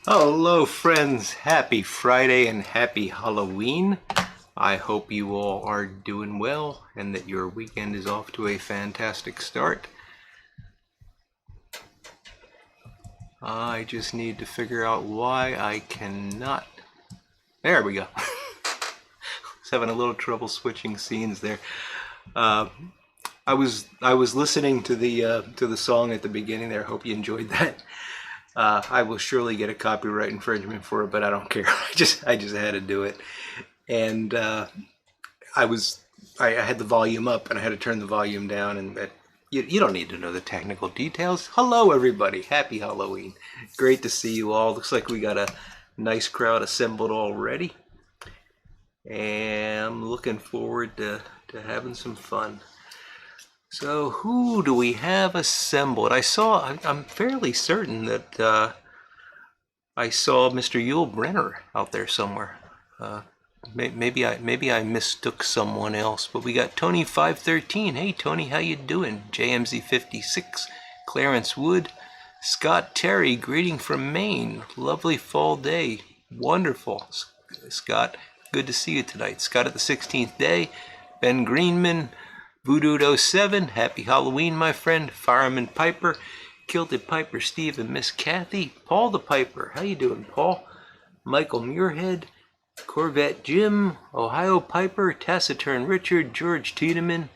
Hello friends, happy Friday and happy Halloween. I hope you all are doing well and that your weekend is off to a fantastic start. I just need to figure out why I cannot. There we go. I was having a little trouble switching scenes there. I was listening to the song at the beginning there. Hope you enjoyed that. I will surely get a copyright infringement for it, but I don't care. I just had to do it, and I had the volume up, and I had to turn the volume down, and you don't need to know the technical details. Hello, everybody! Happy Halloween! Great to see you all. Looks like we got a nice crowd assembled already, and I'm looking forward to having some fun. So who do we have assembled? I'm fairly certain that I saw Mr. Yul Brenner out there somewhere. Maybe I mistook someone else, but we got Tony 513. Hey Tony, how you doing? JMZ 56, Clarence Wood, Scott Terry, greeting from Maine. Lovely fall day. Wonderful, Scott. Good to see you tonight. Scott at the 16th day. Ben Greenman. Voodoo07, happy Halloween, my friend. Fireman Piper, Kilted Piper Steve and Miss Kathy. Paul the Piper, how you doing, Paul? Michael Muirhead, Corvette Jim, Ohio Piper, Taciturn Richard, George Tiedemann.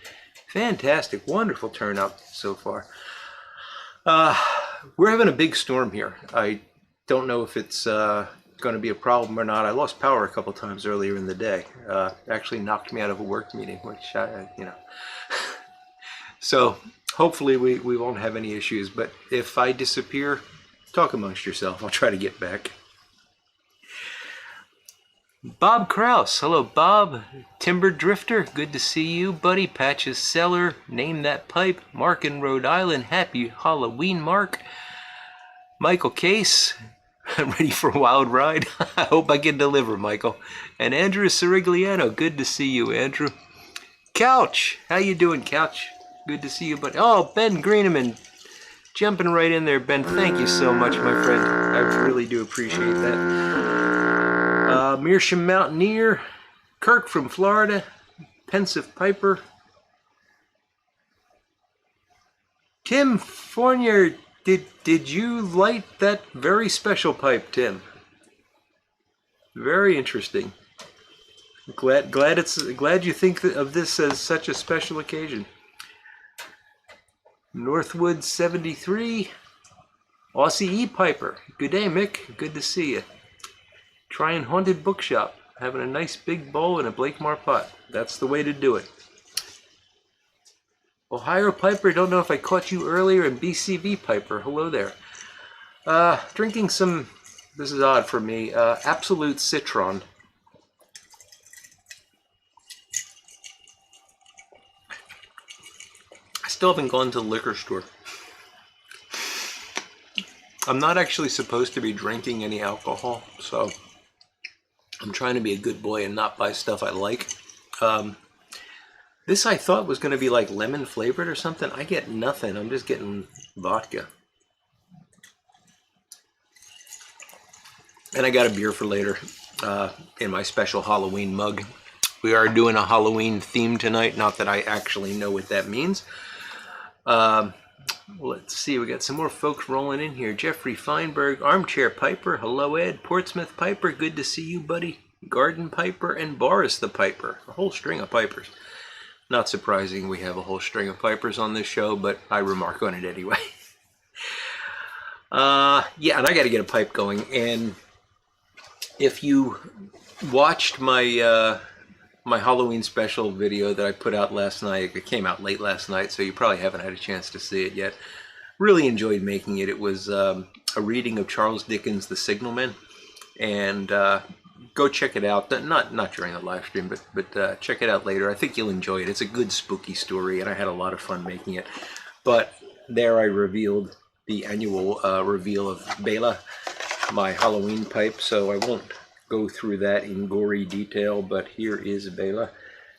Fantastic, wonderful turnout so far. We're having a big storm here. I don't know if it's going to be a problem or not. I lost power a couple times earlier in the day. Actually knocked me out of a work meeting, which so hopefully we won't have any issues, but if I disappear, talk amongst yourself. I'll try to get back. Bob Kraus, hello Bob. Timber Drifter, good to see you, buddy. Patches Cellar, Name That Pipe. Mark in Rhode Island, happy Halloween, Mark. Michael Case, I'm ready for a wild ride. I hope I can deliver, Michael. And Andrew Sirigliano, good to see you, Andrew. Couch, how you doing, Couch? Good to see you, buddy. Oh, Ben Greeneman, jumping right in there, Ben. Thank you so much, my friend. I really do appreciate that. Meerschaum Mountaineer, Kirk from Florida, Pensive Piper, Tim Fournier. Did you light that very special pipe, Tim? Very interesting. Glad you think of this as such a special occasion. Northwood 73, Aussie E Piper. Good day, Mick. Good to see you. Trying Haunted Bookshop, having a nice big bowl and a Blakemore pot. That's the way to do it. Ohio Piper, don't know if I caught you earlier, and BCV Piper, hello there. Drinking some, this is odd for me, Absolute Citron. I still haven't gone to the liquor store. I'm not actually supposed to be drinking any alcohol, so I'm trying to be a good boy and not buy stuff I like. This I thought was going to be like lemon flavored or something. I get nothing. I'm just getting vodka. And I got a beer for later in my special Halloween mug. We are doing a Halloween theme tonight. Not that I actually know what that means. Let's see. We got some more folks rolling in here. Jeffrey Feinberg, Armchair Piper. Hello, Ed. Portsmouth Piper. Good to see you, buddy. Garden Piper and Boris the Piper. A whole string of Pipers. Not surprising we have a whole string of Pipers on this show, but I remark on it anyway. Yeah, and I got to get a pipe going. And if you watched my my Halloween special video that I put out last night, it came out late last night, so you probably haven't had a chance to see it yet. Really enjoyed making it. It was a reading of Charles Dickens' The Signalman, and go check it out. Not during the live stream, but check it out later. I think you'll enjoy it. It's a good spooky story, and I had a lot of fun making it. But there I revealed the annual reveal of Bela, my Halloween pipe, so I won't go through that in gory detail, but here is Bela.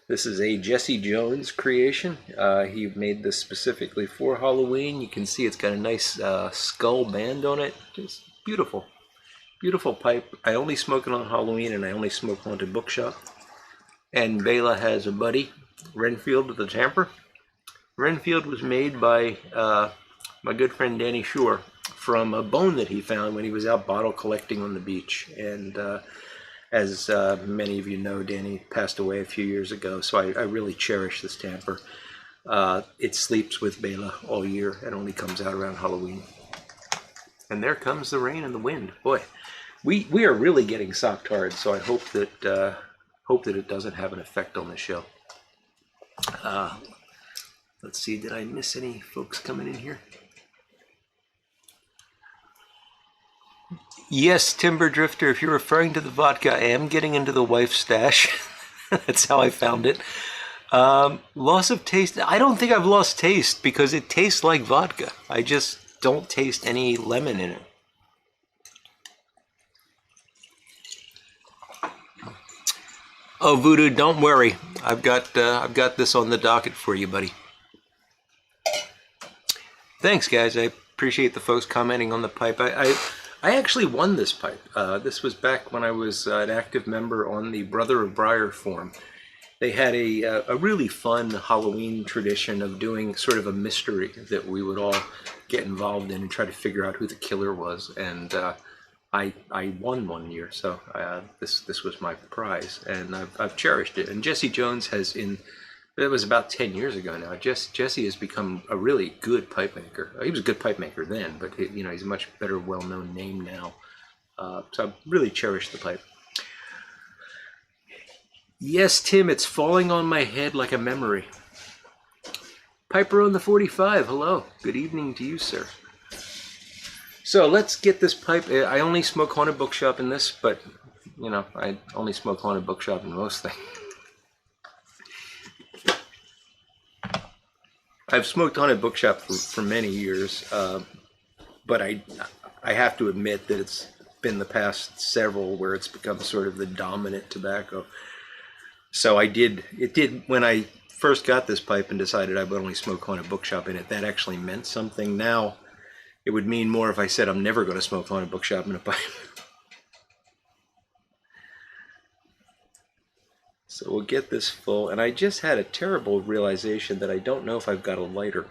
This is a Jesse Jones creation. He made this specifically for Halloween. You can see it's got a nice skull band on it. Just beautiful. Beautiful pipe. I only smoke it on Halloween, and I only smoke Haunted Bookshop. And Bela has a buddy, Renfield the Tamper. Renfield was made by my good friend Danny Shore from a bone that he found when he was out bottle collecting on the beach. And as many of you know, Danny passed away a few years ago, so I really cherish this tamper. It sleeps with Bela all year and only comes out around Halloween. And there comes the rain and the wind. Boy, we are really getting socked hard, so I hope that it doesn't have an effect on the show. Let's see, did I miss any folks coming in here? Yes, Timber Drifter, if you're referring to the vodka, I am getting into the wife's stash. That's how I found it. Loss of taste. I don't think I've lost taste because it tastes like vodka. I just don't taste any lemon in it. Oh, Voodoo, don't worry. I've got this on the docket for you, buddy. Thanks, guys. I appreciate the folks commenting on the pipe. I actually won this pipe. This was back when I was an active member on the Brother of Briar forum. They had a really fun Halloween tradition of doing sort of a mystery that we would all get involved in and try to figure out who the killer was. And I won one year, so this was my prize, and I've cherished it. And Jesse Jones has it was about 10 years ago now. Jesse has become a really good pipe maker. He was a good pipe maker then, but he's a much better, well-known name now. So I really cherish the pipe. Yes, Tim, it's falling on my head like a memory. Piper on the 45, hello. Good evening to you, sir. So let's get this pipe. I only smoke Haunted Bookshop in this, but, I only smoke Haunted Bookshop in most things. I've smoked Haunted Bookshop for many years, but I have to admit that it's been the past several where it's become sort of the dominant tobacco. So it did, when I first got this pipe and decided I would only smoke Haunted Bookshop in it, that actually meant something. Now, it would mean more if I said I'm never going to smoke Haunted Bookshop in a pipe. So we'll get this full, and I just had a terrible realization that I don't know if I've got a lighter.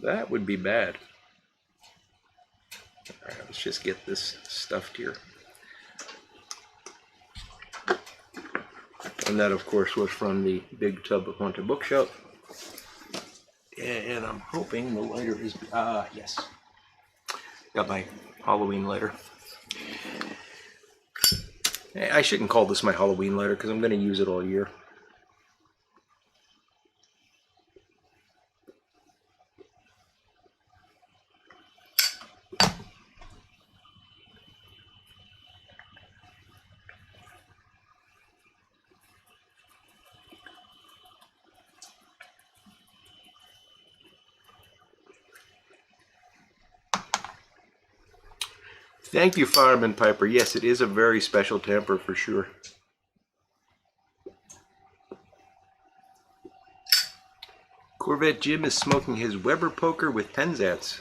That would be bad. All right, let's just get this stuffed here. And that, of course, was from the big tub of Haunted Bookshop. And I'm hoping the lighter is, yes. Got my Halloween lighter. I shouldn't call this my Halloween lighter because I'm going to use it all year. Thank you, Fireman Piper. Yes, it is a very special tamper for sure. Corvette Jim is smoking his Weber poker with Penzance.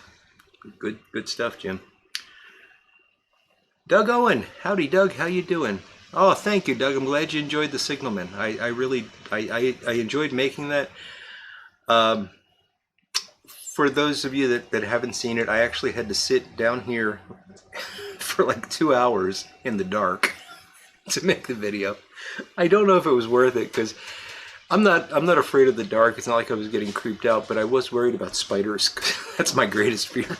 Good stuff, Jim. Doug Owen, howdy, Doug. How you doing? Oh, thank you, Doug. I'm glad you enjoyed the Signalman. I really enjoyed making that. For those of you that haven't seen it, I actually had to sit down here for like 2 hours in the dark to make the video. I don't know if it was worth it because I'm not afraid of the dark. It's not like I was getting creeped out, but I was worried about spiders. That's my greatest fear.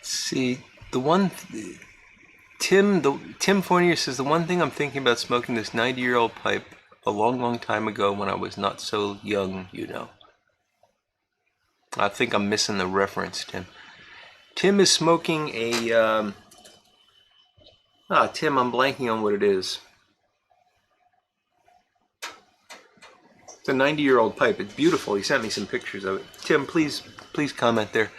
See, Tim Fournier says, the one thing I'm thinking about smoking this 90-year-old pipe a long time ago when I was not so young, I think I'm missing the reference, Tim. Tim is smoking a, Tim, I'm blanking on what it is. It's a 90-year-old pipe. It's beautiful. He sent me some pictures of it. Tim, please comment there.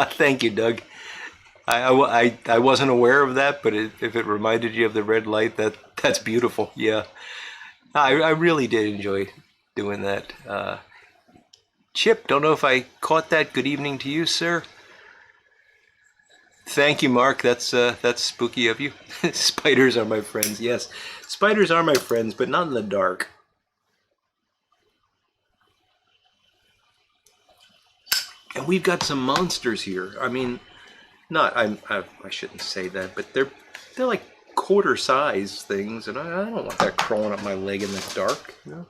Thank you, Doug. I wasn't aware of that, but if it reminded you of the red light, that's beautiful. Yeah, I really did enjoy doing that. Chip, don't know if I caught that. Good evening to you, sir. Thank you, Mark. That's spooky of you. Spiders are my friends. Yes, spiders are my friends, but not in the dark. And we've got some monsters here. I mean, I shouldn't say that, but they're like quarter-size things, and I don't want that crawling up my leg in the dark. You know?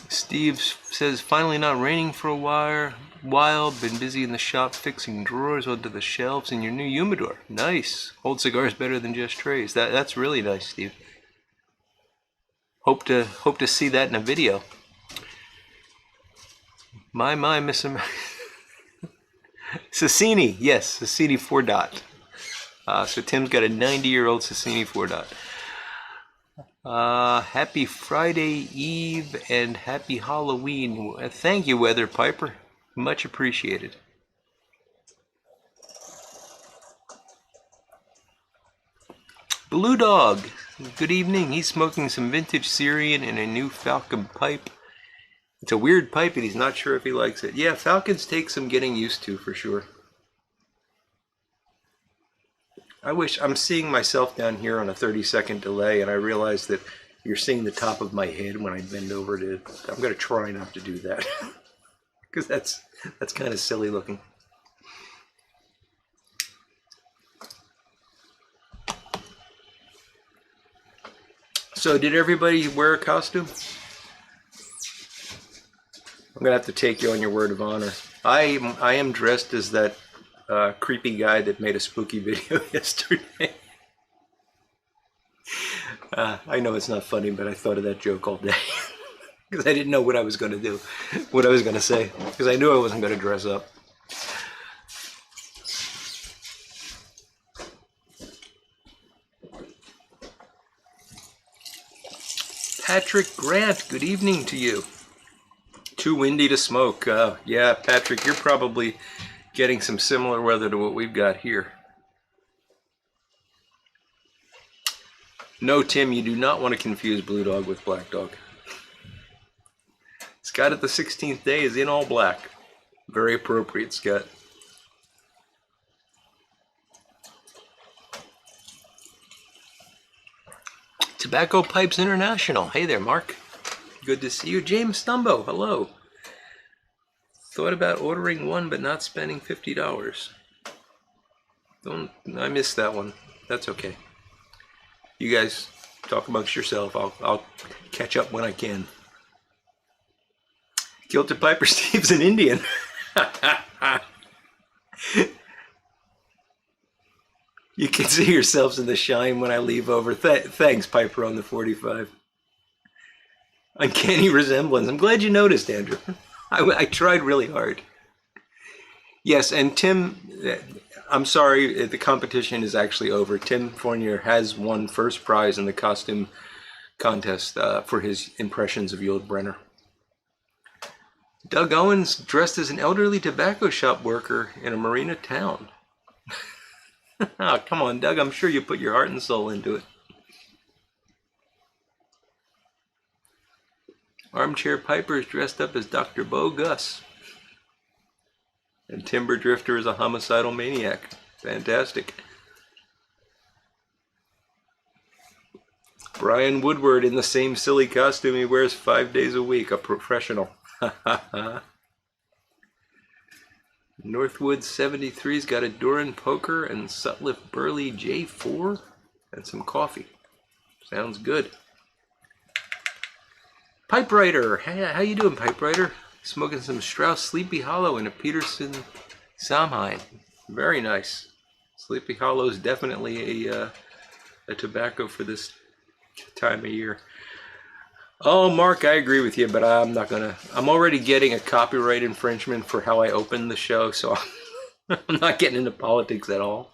Steve says, finally not raining for a while. Been busy in the shop fixing drawers onto the shelves in your new humidor. Nice. Hold cigars better than just trays. That's really nice, Steve. Hope to see that in a video. My, Miss Sassini, yes, Sassini 4-dot. So Tim's got a 90-year-old Sassini 4-dot. Happy Friday Eve and happy Halloween. Thank you, Weather Piper. Much appreciated. Blue Dog, good evening. He's smoking some vintage Syrian in a new Falcon pipe. It's a weird pipe and he's not sure if he likes it. Yeah, Falcons take some getting used to for sure. I'm seeing myself down here on a 30-second delay, and I realize that you're seeing the top of my head when I bend over to. I'm going to try not to do that because that's kind of silly looking. So, did everybody wear a costume? I'm going to have to take you on your word of honor. I am dressed as that creepy guy that made a spooky video yesterday. I know it's not funny, but I thought of that joke all day because I didn't know what I was going to do, what I was going to say, because I knew I wasn't going to dress up. Patrick Grant, good evening to you. Too windy to smoke. Yeah, Patrick, you're probably getting some similar weather to what we've got here. No, Tim, you do not want to confuse Blue Dog with Black Dog. Scott at the 16th day is in all black. Very appropriate, Scott. Tobacco Pipes International. Hey there, Mark. Good to see you. James Stumbo, hello. Thought about ordering one, but not spending $50. I missed that one. That's okay. You guys talk amongst yourself. I'll catch up when I can. Kilted Piper Steve's an Indian. You can see yourselves in the shine when I leave over. Thanks, Piper on the 45. Uncanny resemblance. I'm glad you noticed, Andrew. I tried really hard. Yes, and Tim, I'm sorry, the competition is actually over. Tim Fournier has won first prize in the costume contest for his impressions of Yul Brynner. Doug Owens dressed as an elderly tobacco shop worker in a marina town. Oh, come on, Doug, I'm sure you put your heart and soul into it. Armchair Piper is dressed up as Dr. Bo Gus. And Timber Drifter is a homicidal maniac. Fantastic. Brian Woodward in the same silly costume he wears 5 days a week. A professional. Northwood 73's got a Doran Poker and Sutliff Burley J4 and some coffee. Sounds good. Pipe Writer, hey, how you doing, Pipe Writer? Smoking some Strauss Sleepy Hollow and a Peterson Samhain. Very nice. Sleepy Hollow is definitely a tobacco for this time of year. Oh, Mark, I agree with you, but I'm not gonna. I'm already getting a copyright infringement for how I opened the show, so I'm not getting into politics at all.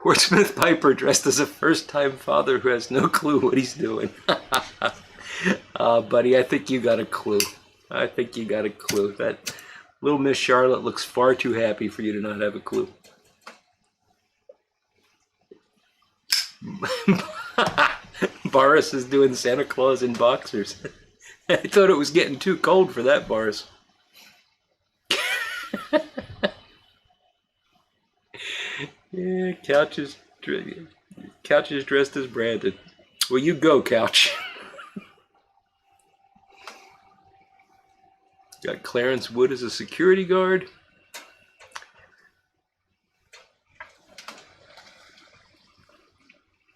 Portsmouth Piper dressed as a first-time father who has no clue what he's doing. Buddy, I think you got a clue. I think you got a clue. That little Miss Charlotte looks far too happy for you to not have a clue. Boris is doing Santa Claus in boxers. I thought it was getting too cold for that, Boris. Yeah, Couch is dressed as Brandon. Well, you go, Couch. Got Clarence Wood as a security guard.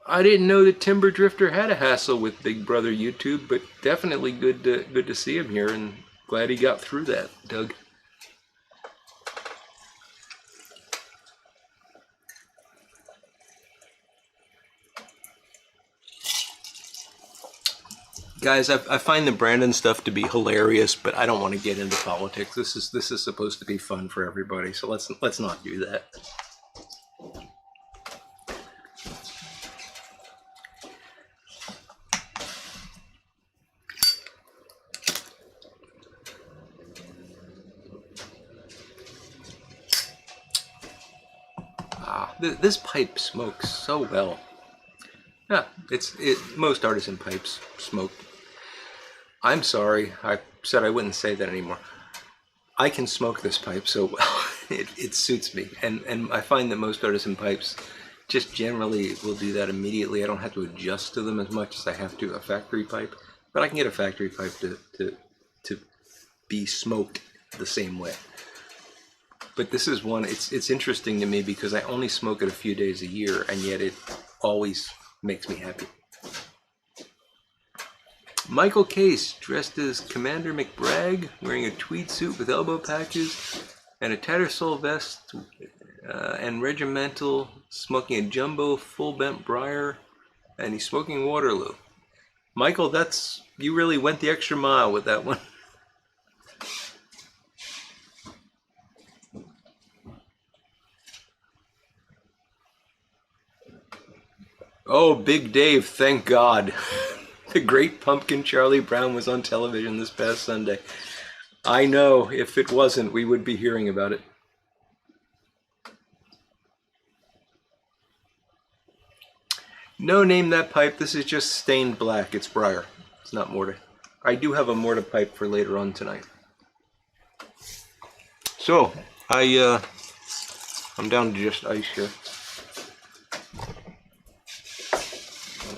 I didn't know that Timber Drifter had a hassle with Big Brother YouTube, but definitely good to see him here, and glad he got through that, Doug. Guys, I find the Brandon stuff to be hilarious, but I don't want to get into politics. This is supposed to be fun for everybody, so let's not do that. This pipe smokes so well. Yeah, most artisan pipes smoke. I'm sorry, I said I wouldn't say that anymore. I can smoke this pipe so well, it suits me. And I find that most artisan pipes just generally will do that immediately. I don't have to adjust to them as much as I have to a factory pipe. But I can get a factory pipe to be smoked the same way. But this is one, it's interesting to me because I only smoke it a few days a year, and yet it always makes me happy. Michael Case, dressed as Commander McBragg, wearing a tweed suit with elbow patches and a Tattersall vest and regimental, smoking a jumbo full bent briar, and he's smoking Waterloo. Michael, you really went the extra mile with that one. Oh, Big Dave, thank God. The Great Pumpkin Charlie Brown was on television this past Sunday. I know, if it wasn't, we would be hearing about it. No, name that pipe. This is just stained black. It's briar. It's not mortar. I do have a mortar pipe for later on tonight. So, I'm down to just ice here.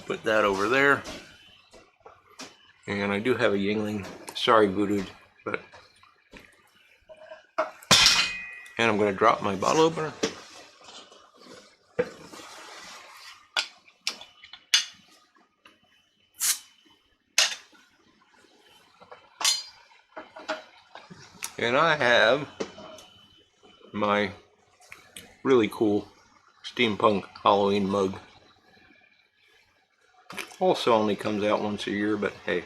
Put that over there, and I do have a Yingling. Sorry, Voodoo, but and I'm going to drop my bottle opener. And I have my really cool steampunk Halloween mug. Also only comes out once a year, but hey.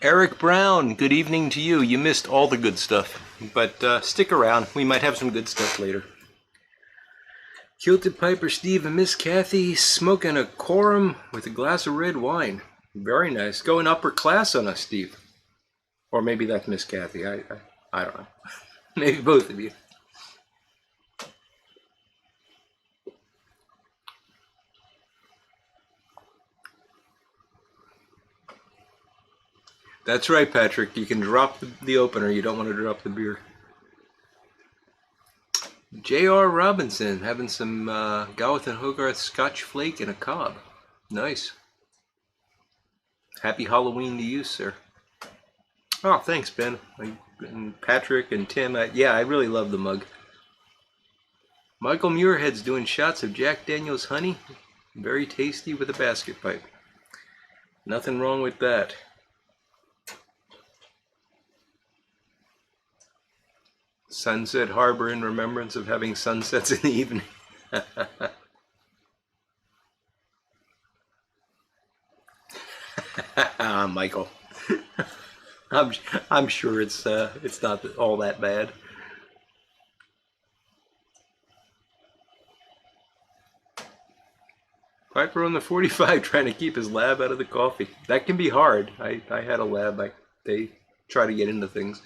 Eric Brown, good evening to you. You missed all the good stuff, but stick around. We might have some good stuff later. Kilted Piper Steve and Miss Kathy smoking a quorum with a glass of red wine. Very nice. Going upper class on us, Steve. Or maybe that's Miss Kathy. I don't know. Maybe both of you. That's right, Patrick. You can drop the opener. You don't want to drop the beer. J.R. Robinson having some Gawith and Hogarth Scotch Flake and a cob. Nice. Happy Halloween to you, sir. Oh, thanks, Ben. And Patrick and Tim. Yeah, I really love the mug. Michael Muirhead's doing shots of Jack Daniel's honey. Very tasty with a basket pipe. Nothing wrong with that. Sunset Harbor in remembrance of having sunsets in the evening. Michael. I'm sure it's not all that bad. Piper on the 45 trying to keep his lab out of the coffee. That can be hard. I had a lab. They try to get into things.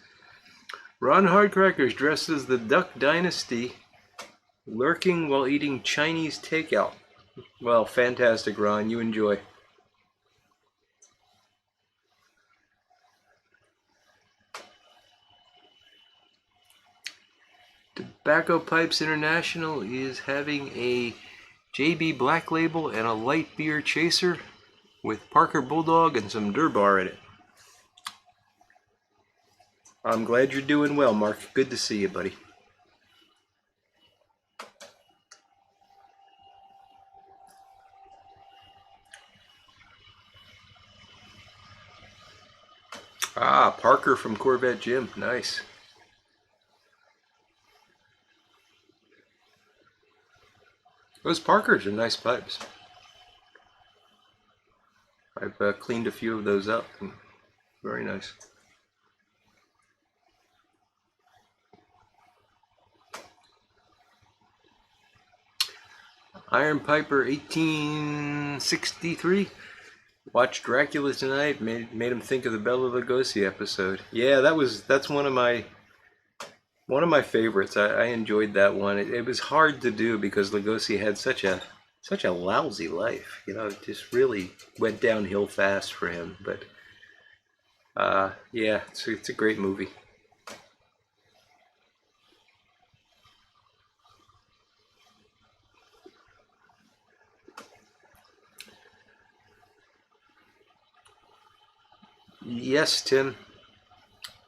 Ron Hardcrackers dressed as the Duck Dynasty, lurking while eating Chinese takeout. Well, fantastic, Ron. You enjoy. Tobacco Pipes International is having a JB Black Label and a light beer chaser with Parker Bulldog and some Durbar in it. I'm glad you're doing well, Mark. Good to see you, buddy. Ah, Parker from Corvette Jim. Nice. Those Parkers are nice pipes. I've cleaned a few of those up. Very nice. Iron Piper 1863. Watched Dracula tonight. Made him think of the Bela Lugosi episode. Yeah, that's one of my favorites. I enjoyed that one. It was hard to do because Lugosi had such a lousy life. You know, it just really went downhill fast for him. But yeah, it's a great movie. Yes, Tim.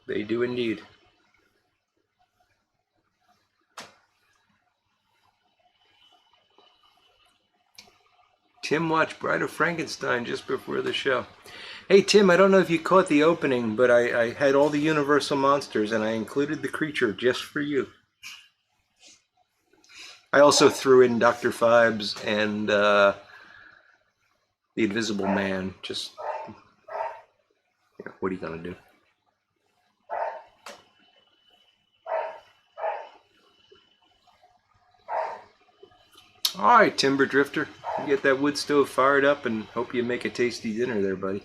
They do indeed. Tim watched Bride of Frankenstein just before the show. Hey, Tim, I don't know if you caught the opening, but I had all the Universal monsters, and I included the creature just for you. I also threw in Dr. Phibes and the Invisible Man. Just, what are you going to do? All right, Timber Drifter. You get that wood stove fired up and hope you make a tasty dinner there, buddy.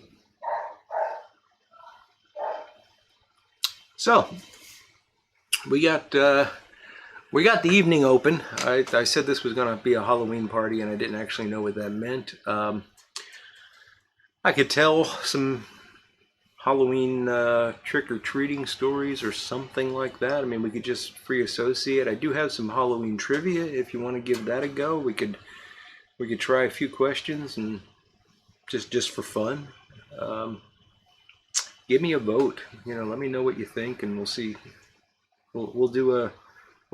So, we got the evening open. I said this was going to be a Halloween party, and I didn't actually know what that meant. I could tell some Halloween trick-or-treating stories or something like that. I mean, we could just free associate. I do have some Halloween trivia if you want to give that a go. We could try a few questions and just for fun. Give me a vote. Let me know what you think, and we'll see. We'll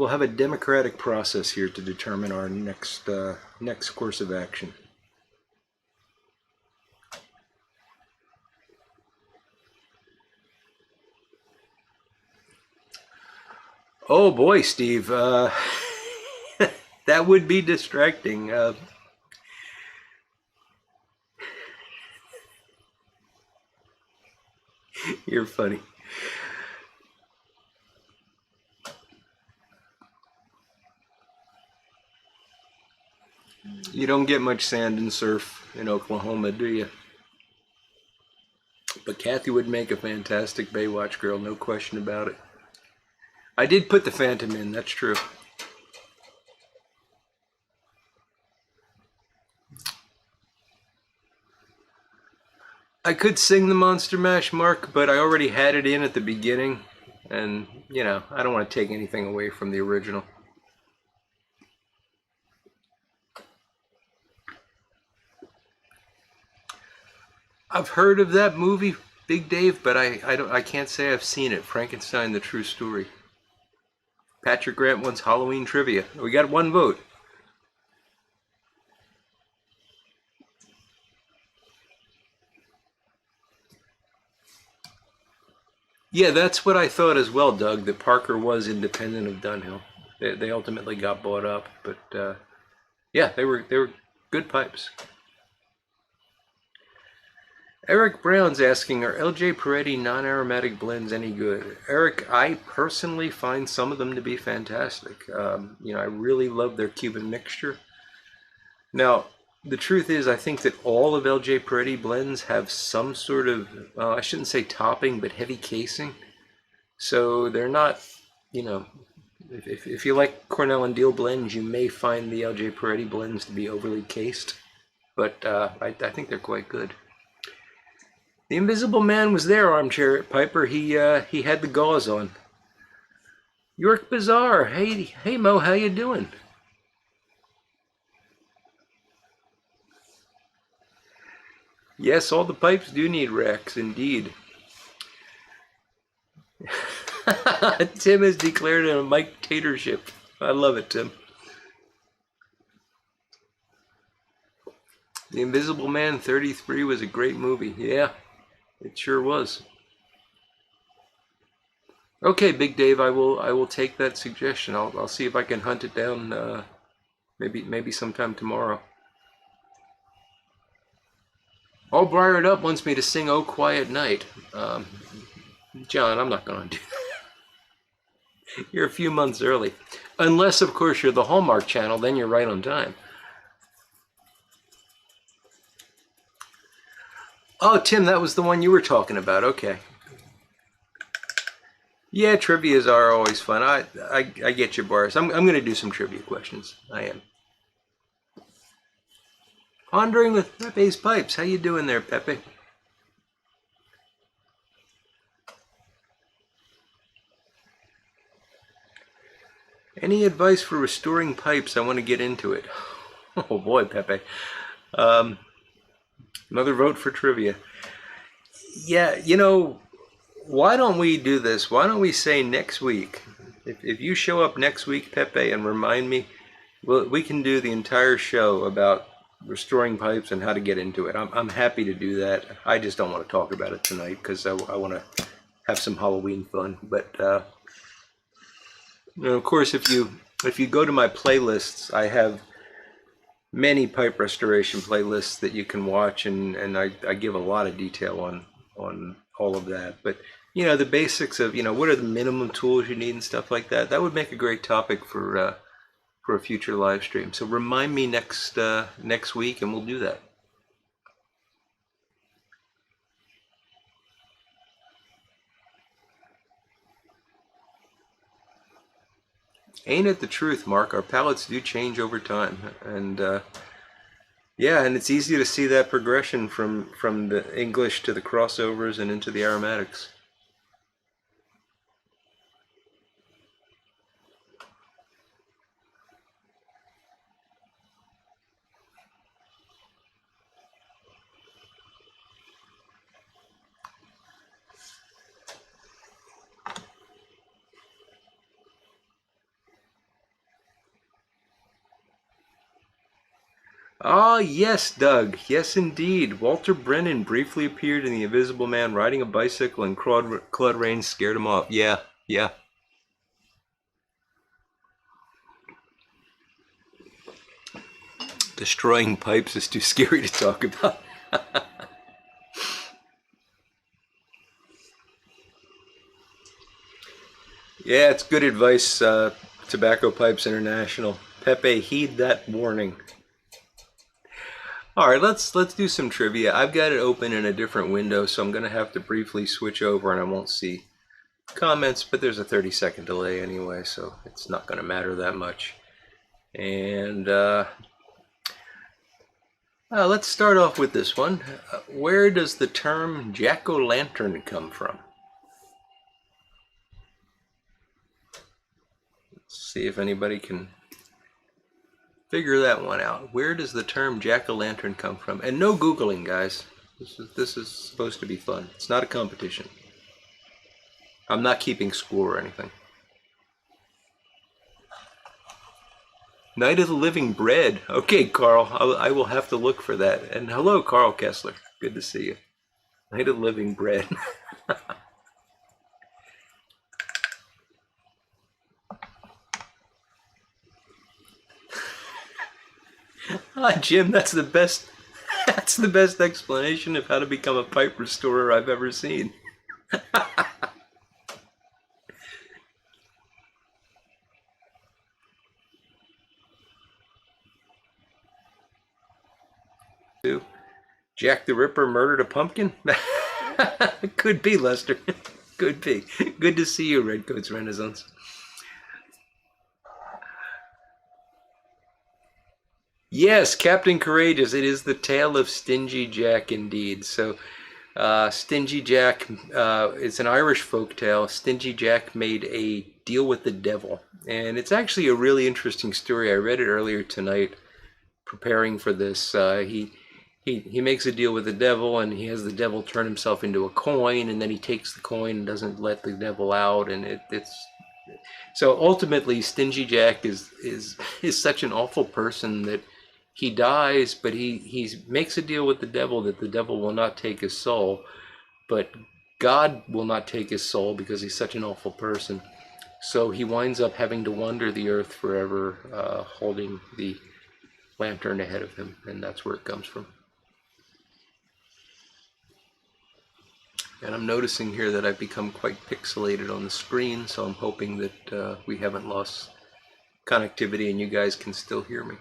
have a democratic process here to determine our next course of action. Oh boy, Steve, that would be distracting. You're funny. You don't get much sand and surf in Oklahoma, do you? But Kathy would make a fantastic Baywatch girl, no question about it. I did put the Phantom in, that's true. I could sing the Monster Mash, Mark, but I already had it in at the beginning, and, I don't want to take anything away from the original. I've heard of that movie, Big Dave, but I can't say I've seen it. Frankenstein: The True Story. Patrick Grant wants Halloween trivia. We got one vote. Yeah, that's what I thought as well, Doug, that Parker was independent of Dunhill. They ultimately got bought up, but yeah, they were good pipes. Eric Brown's asking, are LJ Peretti non-aromatic blends any good? Eric, I personally find some of them to be fantastic. I really love their Cuban mixture. Now, the truth is, I think that all of LJ Peretti blends have some sort of, I shouldn't say topping, but heavy casing. So they're not, you know, if you like Cornell and Deal blends, you may find the LJ Peretti blends to be overly cased, but I think they're quite good. The Invisible Man was there, Armchair Piper. He had the gauze on. York Bazaar. Hey Mo, how you doing? Yes, all the pipes do need racks, indeed. Tim has declared a Mike Tatership. I love it, Tim. The Invisible Man 33 was a great movie. Yeah, it sure was. Okay, Big Dave, I will take that suggestion. I'll see if I can hunt it down. Maybe sometime tomorrow. All Briared Up wants me to sing "Oh Quiet Night." John, I'm not going to do that. You're a few months early, unless of course you're the Hallmark Channel. Then you're right on time. Oh, Tim, that was the one you were talking about. Okay. Yeah, trivias are always fun. I get you, Boris. I'm going to do some trivia questions. I am. Pondering with Pepe's Pipes. How you doing there, Pepe? Any advice for restoring pipes? I want to get into it. Oh boy, Pepe. Another vote for trivia. Yeah, why don't we do this? Why don't we say next week? If you show up next week, Pepe, and remind me, well, we can do the entire show about restoring pipes and how to get into it. I'm happy to do that. I just don't want to talk about it tonight because I want to have some Halloween fun. But of course, if you go to my playlists, I have many pipe restoration playlists that you can watch, and I give a lot of detail on all of that. But the basics of what are the minimum tools you need and stuff like that. That would make a great topic for a future live stream. So remind me next week, and we'll do that. Ain't it the truth, Mark? Our palates do change over time, and yeah, and it's easy to see that progression from the English to the crossovers and into the aromatics. Ah, yes, Doug. Yes, indeed. Walter Brennan briefly appeared in The Invisible Man riding a bicycle, and Claude Rains scared him off. Yeah, yeah. Destroying pipes is too scary to talk about. Yeah, it's good advice, Tobacco Pipes International. Pepe, heed that warning. All right, let's do some trivia. I've got it open in a different window, so I'm going to have to briefly switch over, and I won't see comments, but there's a 30-second delay anyway, so it's not going to matter that much. And let's start off with this one. Where does the term jack-o'-lantern come from? Let's see if anybody can figure that one out. Where does the term jack-o'-lantern come from? And no Googling, guys. This is supposed to be fun. It's not a competition. I'm not keeping score or anything. Night of the Living Bread. Okay, Carl, I will have to look for that. And hello, Carl Kessler. Good to see you. Night of the Living Bread. Jim, that's the best. That's the best explanation of how to become a pipe restorer I've ever seen. Jack the Ripper murdered a pumpkin? Could be, Lester. Could be. Good to see you, Redcoats Renaissance. Yes, Captain Courageous. It is the tale of Stingy Jack indeed. So, Stingy Jack, it's an Irish folk tale. Stingy Jack made a deal with the devil. And it's actually a really interesting story. I read it earlier tonight preparing for this. He makes a deal with the devil, and he has the devil turn himself into a coin, and then he takes the coin and doesn't let the devil out, and it's so ultimately Stingy Jack is such an awful person that he dies, but he makes a deal with the devil that the devil will not take his soul, but God will not take his soul because he's such an awful person. So he winds up having to wander the earth forever, holding the lantern ahead of him, and that's where it comes from. And I'm noticing here that I've become quite pixelated on the screen, so I'm hoping that we haven't lost connectivity and you guys can still hear me.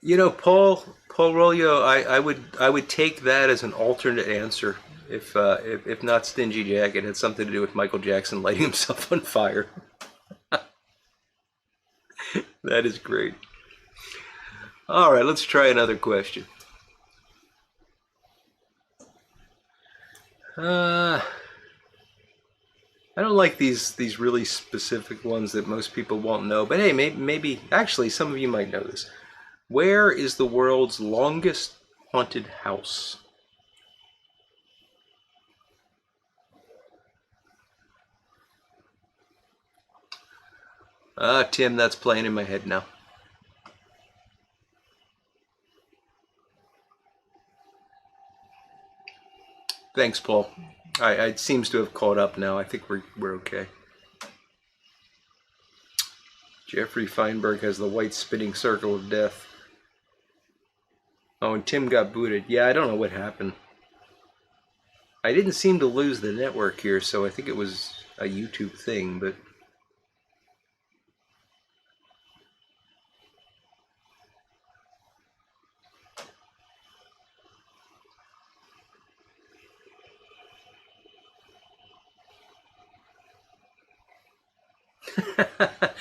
You know, Paul Rollo, I would take that as an alternate answer if not Stingy Jack, it had something to do with Michael Jackson lighting himself on fire. That is great. All right, let's try another question. I don't like these really specific ones that most people won't know, but hey, maybe actually some of you might know this. Where is the world's longest haunted house? Tim, that's playing in my head now. Thanks, Paul. It seems to have caught up now. I think we're okay. Jeffrey Feinberg has the white spinning circle of death. Oh, and Tim got booted. Yeah, I don't know what happened. I didn't seem to lose the network here, so I think it was a YouTube thing, but...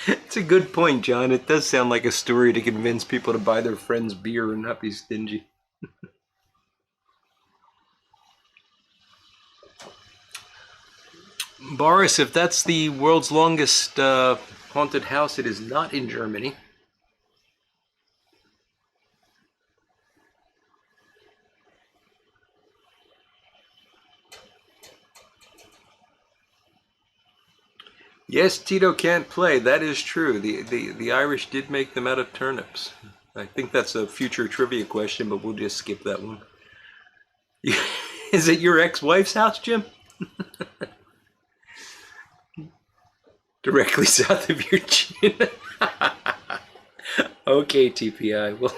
It's a good point, John. It does sound like a story to convince people to buy their friends beer and not be stingy. Boris, if that's the world's longest haunted house, it is not in Germany. Yes, Tito can't play. That is true. The Irish did make them out of turnips. I think that's a future trivia question, but we'll just skip that one. Is it your ex-wife's house, Jim? Directly south of your chin. Okay, TPI. Well,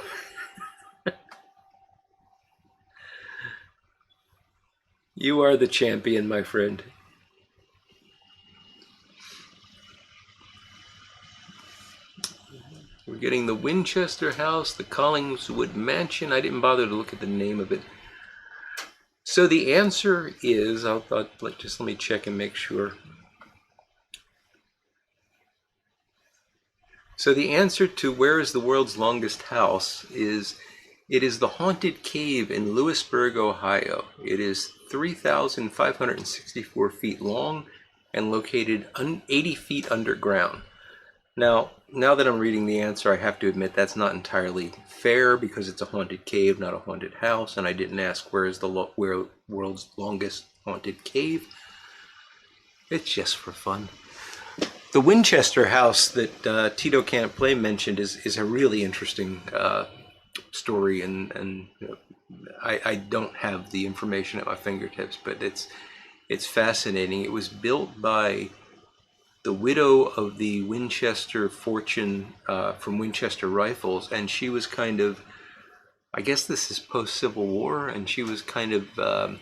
you are the champion, my friend. We're getting the Winchester House, the Collingswood Mansion. I didn't bother to look at the name of it. So the answer is, just let me check and make sure. So the answer to where is the world's longest house is, it is the Haunted Cave in Lewisburg, Ohio. It is 3,564 feet long and located 80 feet underground. Now that I'm reading the answer, I have to admit that's not entirely fair because it's a haunted cave, not a haunted house, and I didn't ask where is the world's longest haunted cave. It's just for fun. The Winchester house that Tito Can't Play mentioned is a really interesting story, and I don't have the information at my fingertips, but it's fascinating. It was built by the widow of the Winchester fortune from Winchester Rifles, and she was kind of, I guess this is post-Civil War, and she was kind of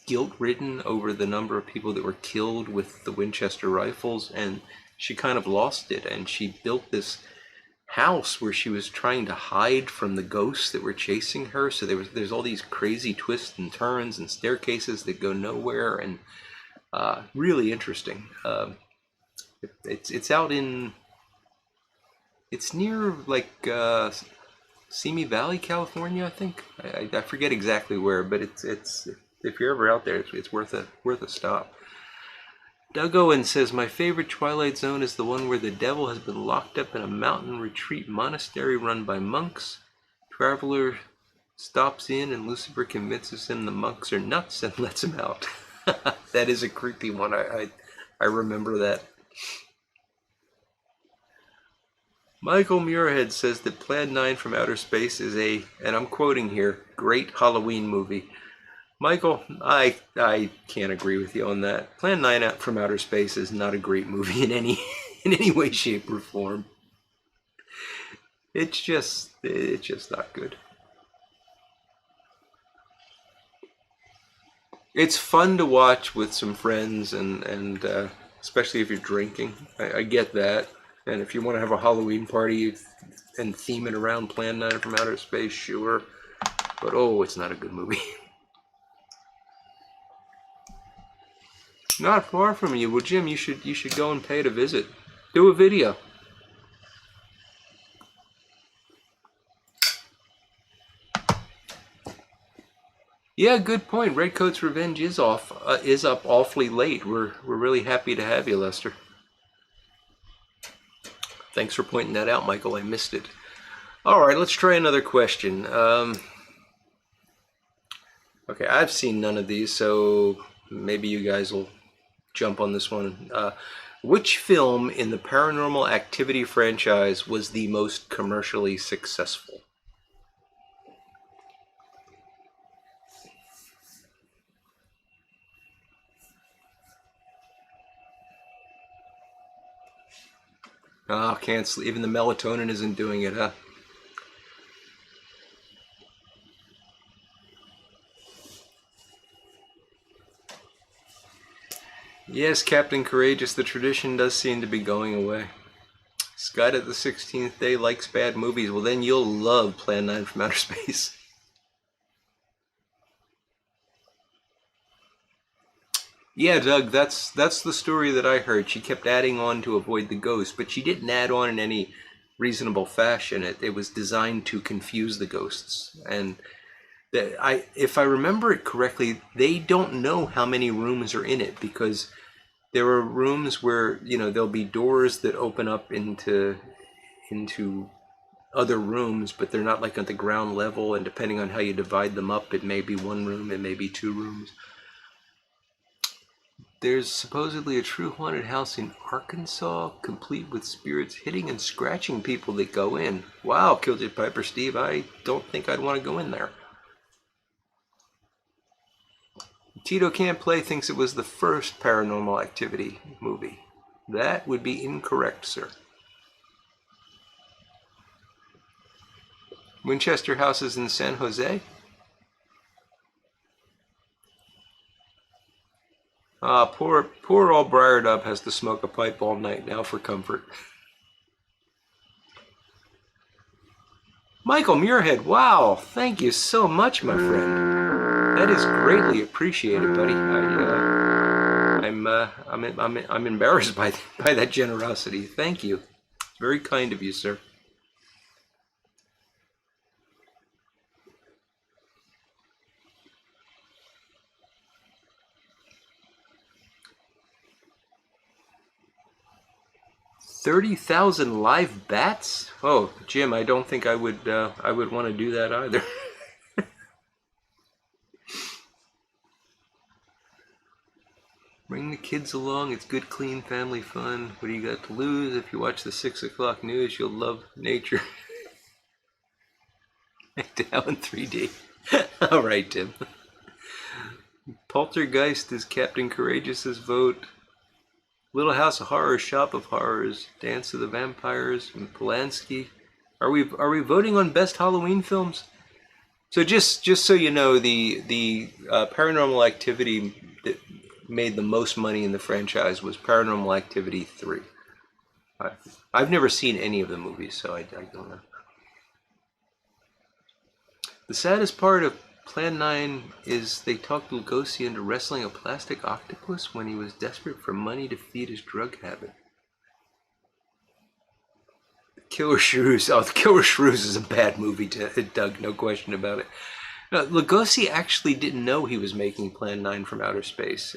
guilt-ridden over the number of people that were killed with the Winchester Rifles, and she kind of lost it, and she built this house where she was trying to hide from the ghosts that were chasing her. So there's all these crazy twists and turns and staircases that go nowhere, and really interesting. It's out in, it's near like Simi Valley, California, I think. I forget exactly where, but it's if you're ever out there, it's worth a stop. Doug Owen says, my favorite Twilight Zone is the one where the devil has been locked up in a mountain retreat monastery run by monks. Traveler stops in and Lucifer convinces him the monks are nuts and lets him out. That is a creepy one. I remember that. Michael Muirhead says that Plan 9 from Outer Space is a, and I'm quoting here, great Halloween movie. Michael, I can't agree with you on that. Plan 9 from Outer Space is not a great movie in any way, shape, or form. It's just not good. It's fun to watch with some friends, and especially if you're drinking. I get that. And if you want to have a Halloween party and theme it around Plan 9 from Outer Space, sure. But oh, it's not a good movie. Not far from you. Well, Jim, you should go and pay it a visit. Do a video. Yeah, good point. Redcoat's Revenge is up awfully late. We're really happy to have you, Lester. Thanks for pointing that out, Michael. I missed it. All right, let's try another question. Okay, I've seen none of these, so maybe you guys will jump on this one. Which film in the Paranormal Activity franchise was the most commercially successful? Oh, can't sleep. Even the melatonin isn't doing it, huh? Yes, Captain Courageous, the tradition does seem to be going away. Scott at the 16th day likes bad movies. Well, then you'll love Plan 9 from Outer Space. Yeah, Doug, that's the story that I heard. She kept adding on to avoid the ghost, but she didn't add on in any reasonable fashion. It was designed to confuse the ghosts. And if I remember it correctly, they don't know how many rooms are in it, because there are rooms where, there'll be doors that open up into other rooms, but they're not like at the ground level, and depending on how you divide them up, it may be one room, it may be two rooms. There's supposedly a true haunted house in Arkansas, complete with spirits hitting and scratching people that go in. Wow, Killjoy Piper Steve, I don't think I'd want to go in there. Tito Can't Play thinks it was the first Paranormal Activity movie. That would be incorrect, sir. Winchester House is in San Jose? Poor old Briardub has to smoke a pipe all night now for comfort. Michael Muirhead, wow, thank you so much, my friend. That is greatly appreciated, buddy. I'm embarrassed by that generosity. Thank you. It's very kind of you, sir. $30,000 live bats? Oh, Jim, I don't think I would want to do that either. Bring the kids along. It's good, clean family fun. What do you got to lose? If you watch the 6 o'clock news, you'll love nature. Down in 3D. All right, Tim. Poltergeist is Captain Courageous's vote. Little House of Horrors, Shop of Horrors, Dance of the Vampires, and Polanski. Are we voting on best Halloween films? So just so you know, the Paranormal Activity that made the most money in the franchise was Paranormal Activity 3. I've never seen any of the movies, so I don't know. The saddest part of Plan 9 is they talked Lugosi into wrestling a plastic octopus when he was desperate for money to feed his drug habit. Killer Shrews. Oh, The Killer Shrews is a bad movie, Doug, no question about it. No, Lugosi actually didn't know he was making Plan 9 from outer space.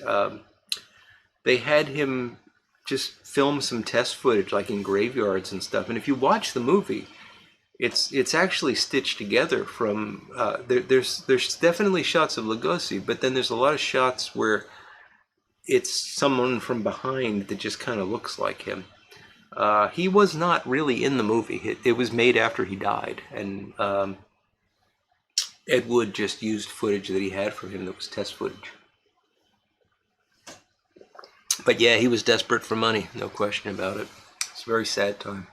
They had him just film some test footage, like in graveyards and stuff. And if you watch the movie, it's actually stitched together from there's definitely shots of Lugosi, but then there's a lot of shots where it's someone from behind that just kind of looks like him. He was not really in the movie. It was made after he died, and Ed Wood just used footage that he had from him that was test footage. But yeah, he was desperate for money, no question about it. It's a very sad time.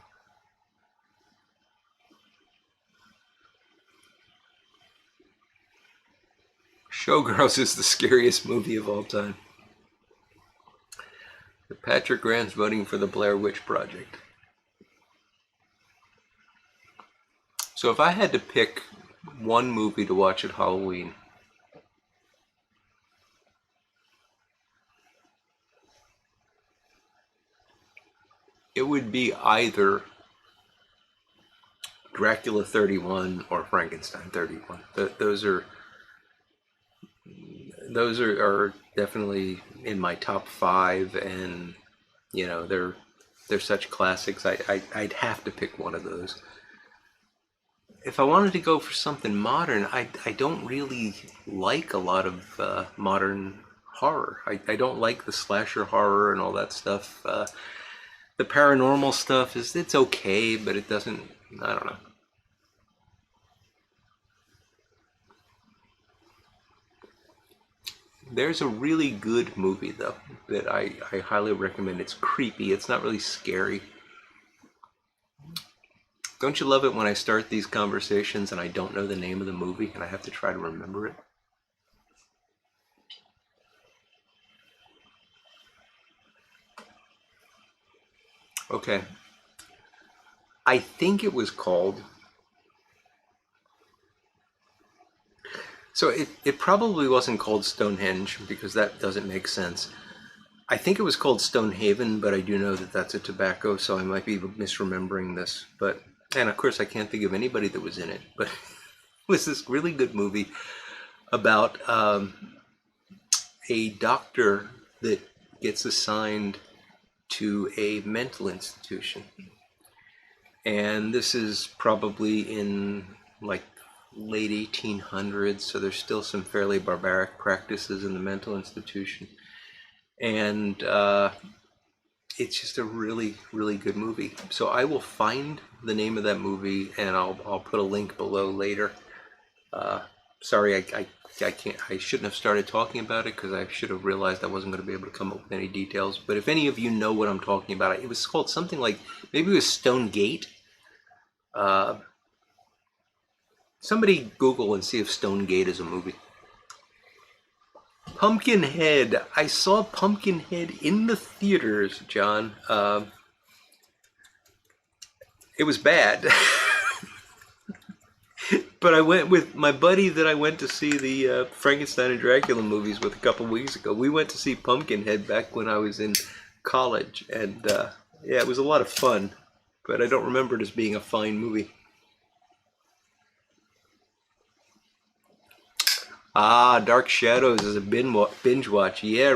Showgirls is the scariest movie of all time. Patrick Grant's voting for the Blair Witch Project. So if I had to pick one movie to watch at Halloween, it would be either Dracula 31 or Frankenstein 31. Those are definitely in my top 5, and you know they're such classics. I'd have to pick one of those. If I wanted to go for something modern, I don't really like a lot of modern horror. I don't like the slasher horror and all that stuff. The paranormal stuff it's okay, but it doesn't. I don't know. There's a really good movie, though, that I highly recommend. It's creepy. It's not really scary. Don't you love it when I start these conversations and I don't know the name of the movie and I have to try to remember it? Okay. I think it was called... So it probably wasn't called Stonehenge, because that doesn't make sense. I think it was called Stonehaven, but I do know that that's a tobacco, so I might be misremembering this. And of course I can't think of anybody that was in it, but it was this really good movie about a doctor that gets assigned to a mental institution. And this is probably in like late 1800s, so there's still some fairly barbaric practices in the mental institution. And it's just a really, really good movie. So I will find the name of that movie and I'll put a link below later. Sorry, I can't. I shouldn't have started talking about it because I should have realized I wasn't going to be able to come up with any details. But if any of you know what I'm talking about, it was called something like, maybe it was Stone Gate. Somebody Google and see if Stone Gate is a movie. Pumpkinhead. I saw Pumpkinhead in the theaters, John. It was bad. But I went with my buddy that I went to see the Frankenstein and Dracula movies with a couple weeks ago. We went to see Pumpkinhead back when I was in college. And yeah, it was a lot of fun. But I don't remember it as being a fine movie. Dark Shadows is a binge watch. Yeah,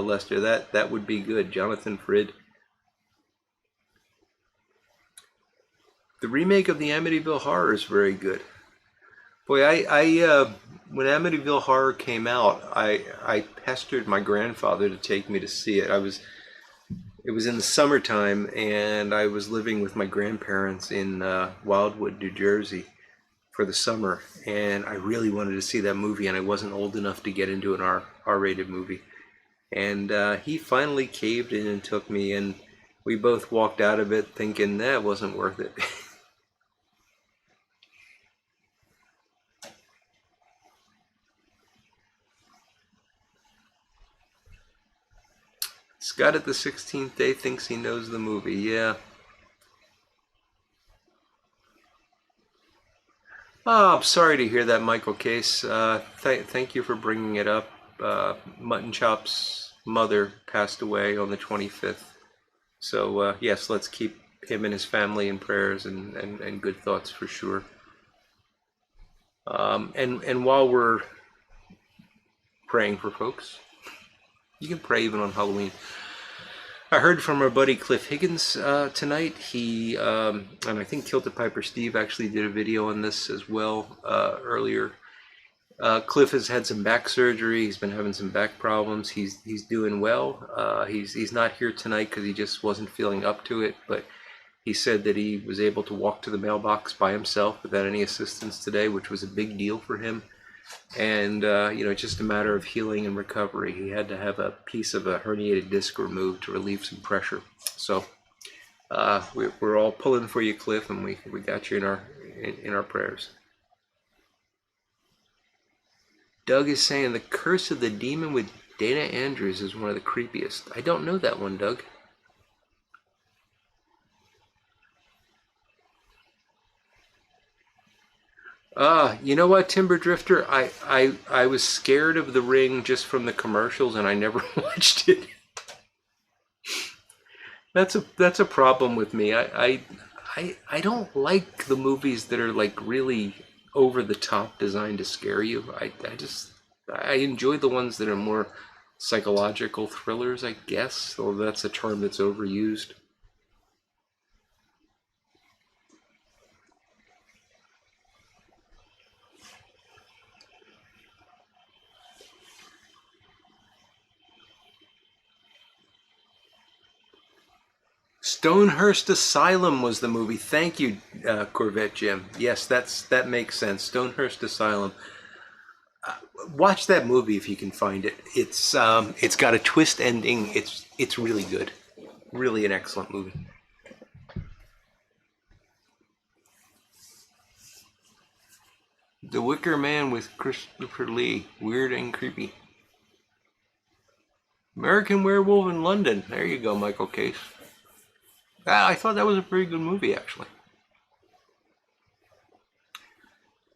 Lester, that would be good. Jonathan Frid. The remake of the Amityville Horror is very good. Boy, when Amityville Horror came out, I pestered my grandfather to take me to see it. It was in the summertime, and I was living with my grandparents in Wildwood, New Jersey for the summer, and I really wanted to see that movie, and I wasn't old enough to get into an R-rated movie. And he finally caved in and took me, and we both walked out of it thinking that wasn't worth it. Scott at the 16th day thinks he knows the movie. Yeah. Oh, I'm sorry to hear that, Michael Case. Thank you for bringing it up. Mutton Chop's mother passed away on the 25th. So, yes, let's keep him and his family in prayers and good thoughts for sure. And while we're praying for folks, you can pray even on Halloween. I heard from our buddy Cliff Higgins tonight. He, and I think Kilted Piper Steve actually did a video on this as well earlier. Cliff has had some back surgery. He's been having some back problems. He's doing well. He's not here tonight because he just wasn't feeling up to it, but he said that he was able to walk to the mailbox by himself without any assistance today, which was a big deal for him. And just a matter of healing and recovery. He had to have a piece of a herniated disc removed to relieve some pressure. So we're all pulling for you, Cliff, and we got you in our prayers. Doug is saying The Curse of the Demon with Dana Andrews is one of the creepiest. I don't know that one, Doug. You know what, Timber Drifter? I was scared of The Ring just from the commercials, and I never watched it. That's a problem with me. I don't like the movies that are like really over the top designed to scare you. I enjoy the ones that are more psychological thrillers, I guess, although that's a term that's overused. Stonehurst Asylum was the movie. Thank you, Corvette Jim. Yes, that makes sense. Stonehurst Asylum. Watch that movie if you can find it. It's got a twist ending. It's really good. Really an excellent movie. The Wicker Man with Christopher Lee. Weird and creepy. American Werewolf in London. There you go, Michael Case. I thought that was a pretty good movie, actually.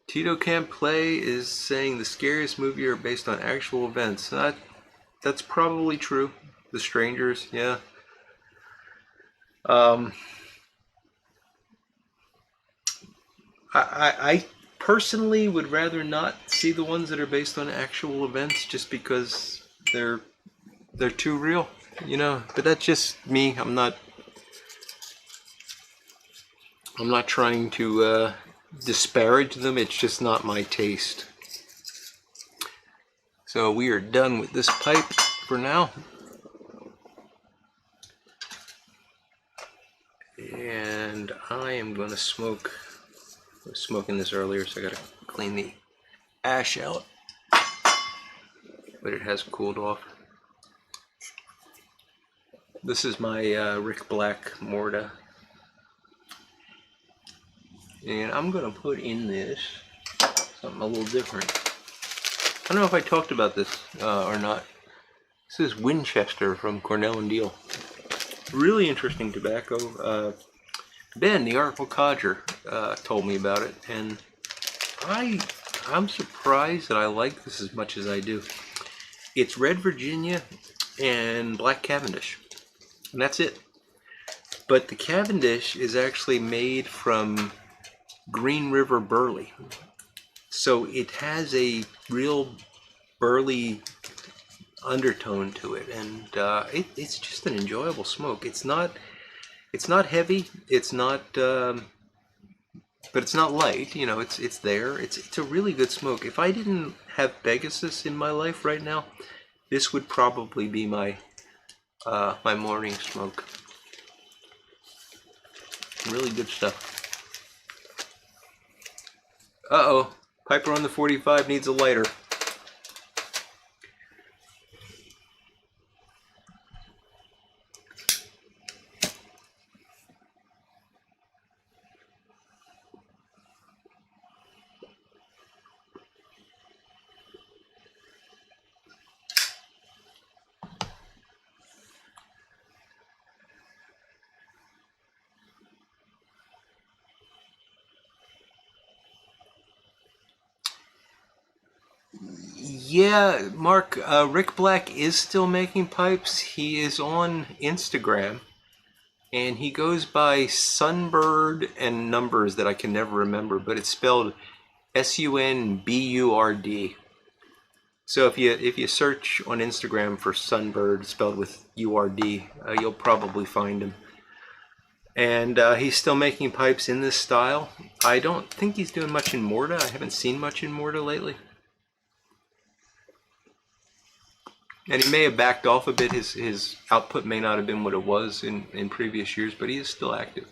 Tito Can't Play is saying the scariest movie are based on actual events. That's probably true. The Strangers, yeah. I personally would rather not see the ones that are based on actual events just because they're too real, But that's just me. I'm not trying to disparage them. It's just not my taste. So we are done with this pipe for now. And I am going to smoke. I was smoking this earlier, so I got to clean the ash out. But it has cooled off. This is my Rick Black Morta. And I'm going to put in this something a little different. I don't know if I talked about this or not. This is Winchester from Cornell and Deal. Really interesting tobacco. Ben, the Artful Codger, told me about it. And I'm surprised that I like this as much as I do. It's Red Virginia and Black Cavendish. And that's it. But the Cavendish is actually made from Green River Burley. So it has a real burley undertone to it, and it's just an enjoyable smoke. It's not heavy. It's not but it's not light. You know, it's there. It's a really good smoke. If I didn't have Pegasus in my life right now, this would probably be my my morning smoke. Really good stuff. Uh-oh, Piper on the 45 needs a lighter. Yeah, Mark, Rick Black is still making pipes. He is on Instagram, and he goes by Sunbird and numbers that I can never remember, but it's spelled Sunburd. So if you search on Instagram for Sunbird spelled with URD, you'll probably find him. And he's still making pipes in this style. I don't think he's doing much in Morta. I haven't seen much in Morta lately. And he may have backed off a bit. His output may not have been what it was in previous years, but he is still active.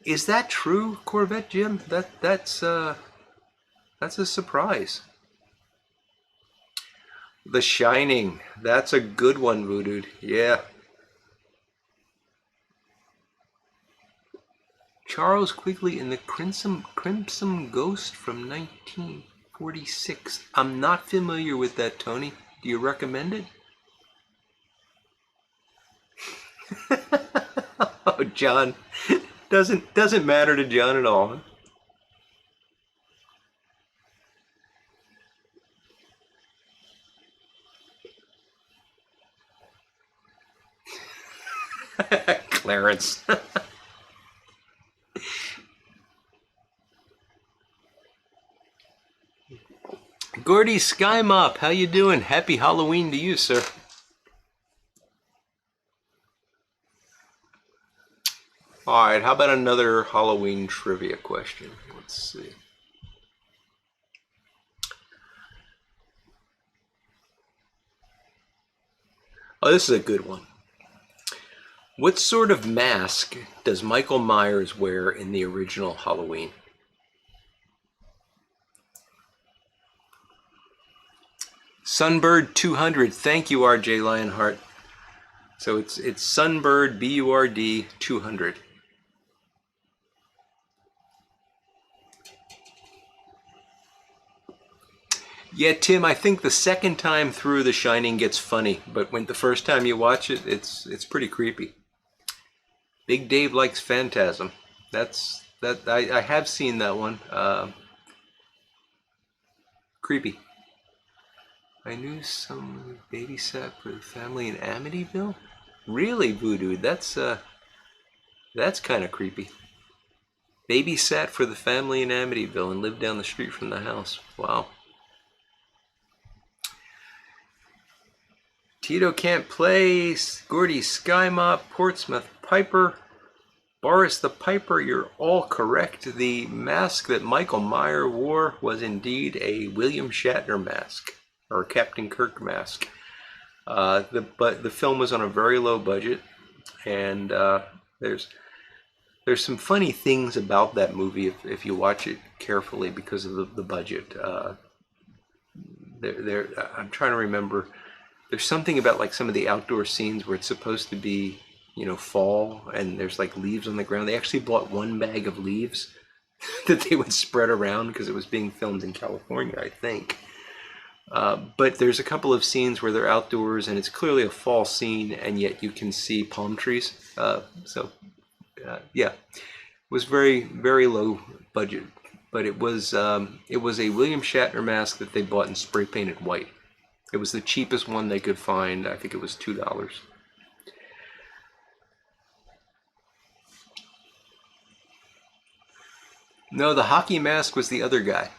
Is that true, Corvette Jim? That's a surprise. The Shining. That's a good one, Voodoo. Yeah. Charles Quigley in the Crimson Ghost from 1946. I'm not familiar with that, Tony. Do you recommend it? Oh, John. Doesn't matter to John at all. Clarence. Gordy Skymop, how you doing? Happy Halloween to you, sir. All right, how about another Halloween trivia question? Let's see. Oh, this is a good one. What sort of mask does Michael Myers wear in the original Halloween? Sunbird 200. Thank you, RJ Lionheart. So it's Sunbird BURD 200. Yeah, Tim, I think the second time through The Shining gets funny, but when the first time you watch it, it's pretty creepy. Big Dave likes Phantasm. I have seen that one. Creepy. I knew someone who babysat for the family in Amityville. Really, Voodoo? That's kind of creepy. Babysat for the family in Amityville and lived down the street from the house. Wow. Tito Can't Play, Gordy Skymop, Portsmouth Piper, Boris the Piper, you're all correct. The mask that Michael Myers wore was indeed a William Shatner mask, or Captain Kirk mask. But the film was on a very low budget, and there's some funny things about that movie if you watch it carefully because of the budget. I'm trying to remember. There's something about like some of the outdoor scenes where it's supposed to be, you know, fall and there's like leaves on the ground. They actually bought one bag of leaves that they would spread around because it was being filmed in California, I think. But there's a couple of scenes where they're outdoors and it's clearly a fall scene, and yet you can see palm trees. Yeah, it was very, very low budget, but it was a William Shatner mask that they bought and spray painted white. It was the cheapest one they could find. I think it was $2. No, the hockey mask was the other guy.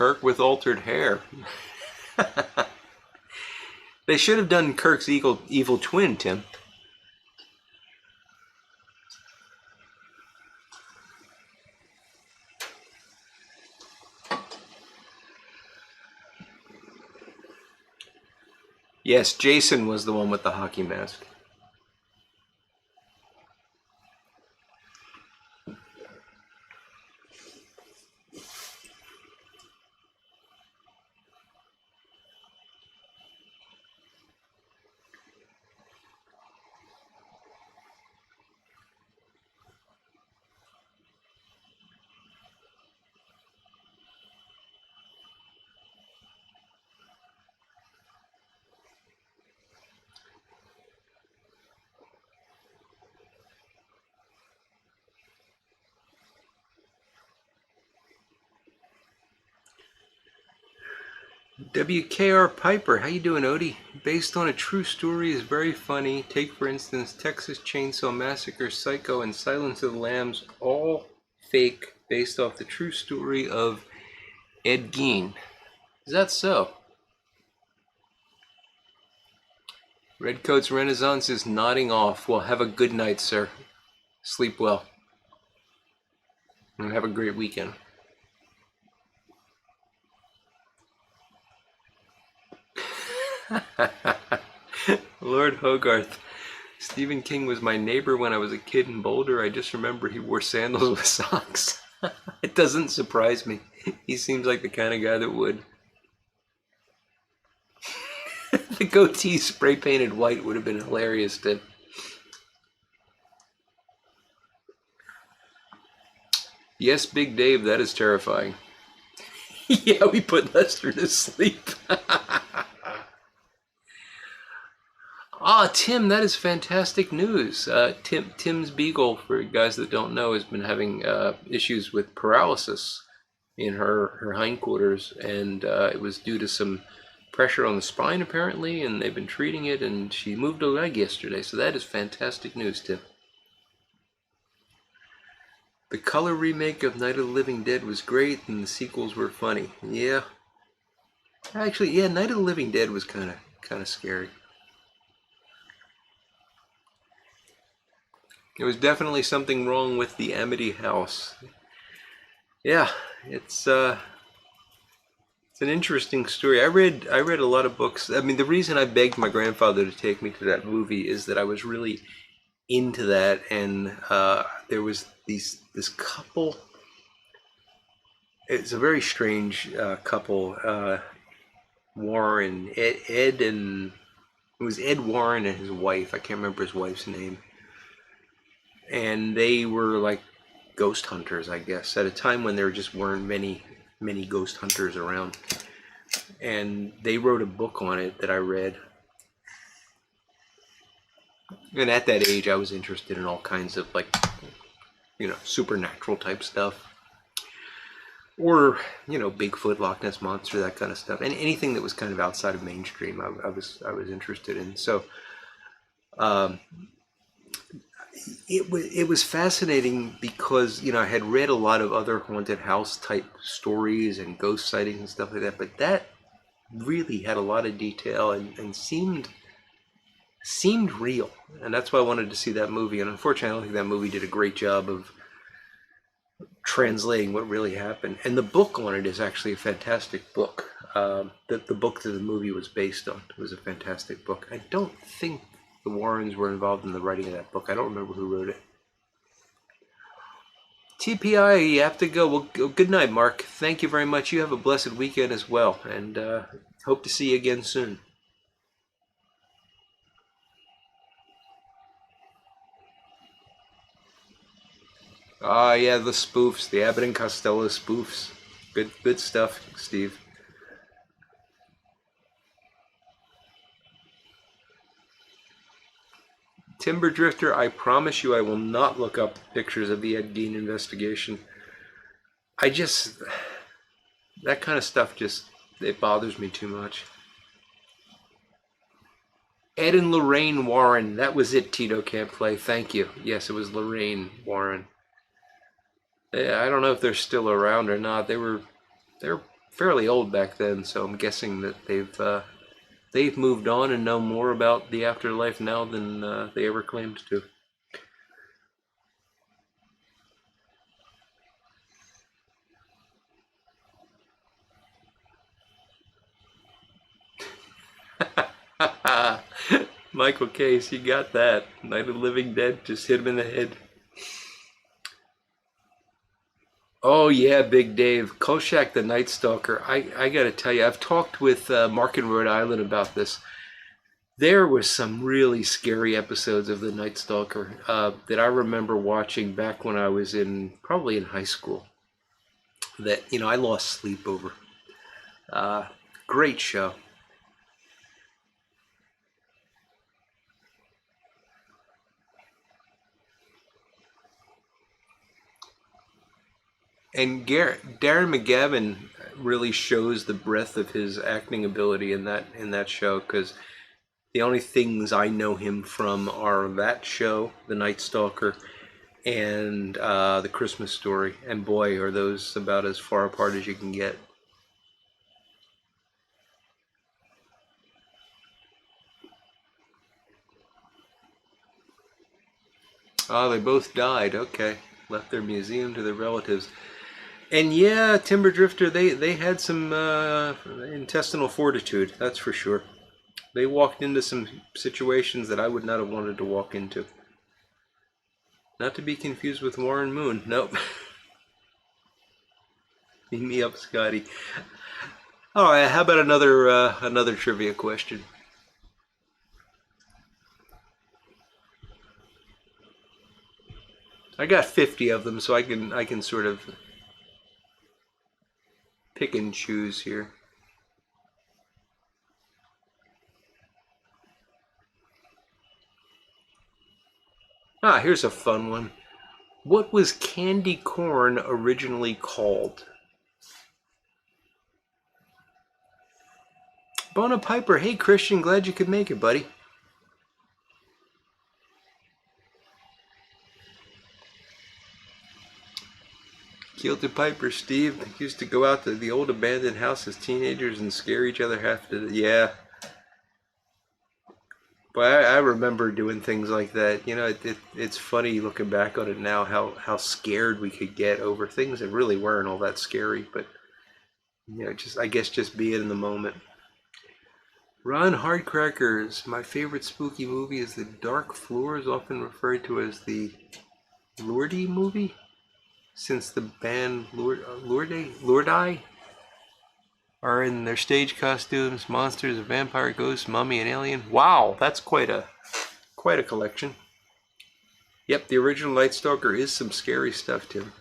Kirk with altered hair. They should have done Kirk's evil twin, Tim. Yes, Jason was the one with the hockey mask. WKR Piper, how you doing, Odie? Based on a true story, is very funny. Take, for instance, Texas Chainsaw Massacre, Psycho, and Silence of the Lambs, all fake, based off the true story of Ed Gein. Is that so? Redcoat's Renaissance is nodding off. Well, have a good night, sir. Sleep well. And have a great weekend. Lord Hogarth. Stephen King was my neighbor when I was a kid in Boulder. I just remember he wore sandals with socks. It doesn't surprise me. He seems like the kind of guy that would. The goatee spray painted white would have been hilarious, Tim. Yes, Big Dave, that is terrifying. Yeah, we put Lester to sleep. Ah, Tim, that is fantastic news. Tim's beagle, for guys that don't know, has been having issues with paralysis in her hindquarters, and it was due to some pressure on the spine, apparently, and they've been treating it, and she moved a leg yesterday, so that is fantastic news, Tim. The color remake of Night of the Living Dead was great, and the sequels were funny. Yeah. Actually, yeah, Night of the Living Dead was kind of scary. There was definitely something wrong with the Amity house. Yeah, it's an interesting story. I read a lot of books. I mean, the reason I begged my grandfather to take me to that movie is that I was really into that, and there was this couple. It's a very strange couple. Warren, Ed, and it was Ed Warren and his wife. I can't remember his wife's name. And they were like ghost hunters, I guess, at a time when there just weren't many ghost hunters around. And they wrote a book on it that I read. And at that age, I was interested in all kinds of, like, supernatural type stuff. Or, Bigfoot, Loch Ness Monster, that kind of stuff. And anything that was kind of outside of mainstream, I was interested in. So, it was fascinating because, I had read a lot of other haunted house type stories and ghost sightings and stuff like that, but that really had a lot of detail and seemed real. And that's why I wanted to see that movie. And unfortunately, I don't think that movie did a great job of translating what really happened. And the book on it is actually a fantastic book. The book that the movie was based on was a fantastic book. I don't think the Warrens were involved in the writing of that book. I don't remember who wrote it. TPI, you have to go. Well, good night, Mark. Thank you very much. You have a blessed weekend as well, and hope to see you again soon. Ah, yeah, the spoofs, the Abbott and Costello spoofs. Good stuff, Steve. Timber Drifter, I promise you I will not look up pictures of the Ed Gein investigation. That kind of stuff it bothers me too much. Ed and Lorraine Warren, that was it, Tito Can't Play, thank you. Yes, it was Lorraine Warren. I don't know if they're still around or not. They're fairly old back then, so I'm guessing that they've moved on and know more about the afterlife now than they ever claimed to. Michael Case, you got that. Night of the Living Dead just hit him in the head. Oh yeah, Big Dave. Kolchak the Night Stalker. I gotta tell you, I've talked with Mark in Rhode Island about this. There was some really scary episodes of the Night Stalker that I remember watching back when I was probably in high school. That I lost sleep over. Uh, Great show. And Darren McGavin really shows the breadth of his acting ability in that show, because the only things I know him from are that show, The Night Stalker, and The Christmas Story. And boy, are those about as far apart as you can get. Oh, they both died. Okay. Left their museum to their relatives. And yeah, Timber Drifter, they had some intestinal fortitude, that's for sure. They walked into some situations that I would not have wanted to walk into. Not to be confused with Warren Moon. Nope. Beat me up, Scotty. All right, how about another trivia question? I got 50 of them, so I can sort of pick and choose here. Here's a fun one. What was candy corn originally called? Bona Piper, hey Christian, glad you could make it, buddy. Guilty Piper, Steve used to go out to the old abandoned house as teenagers and scare each other half to death. Yeah, but I remember doing things like that. It's funny looking back on it now how scared we could get over things that really weren't all that scary. But just I guess just being in the moment. Ron Hardcrackers, my favorite spooky movie is The Dark Floors, often referred to as the Lourdes movie, since the band Lourdes are in their stage costumes, monsters, a vampire, ghost, mummy, and alien. Wow, that's quite a collection. Yep, the original Night Stalker is some scary stuff, Tim.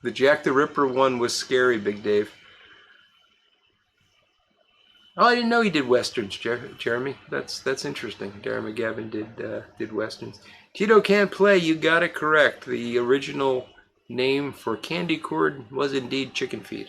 The Jack the Ripper one was scary, Big Dave. Oh, I didn't know he did westerns, Jeremy. That's interesting. Darren McGavin did westerns. Tito Can't Play, you got it correct. The original name for candy corn was indeed chicken feed.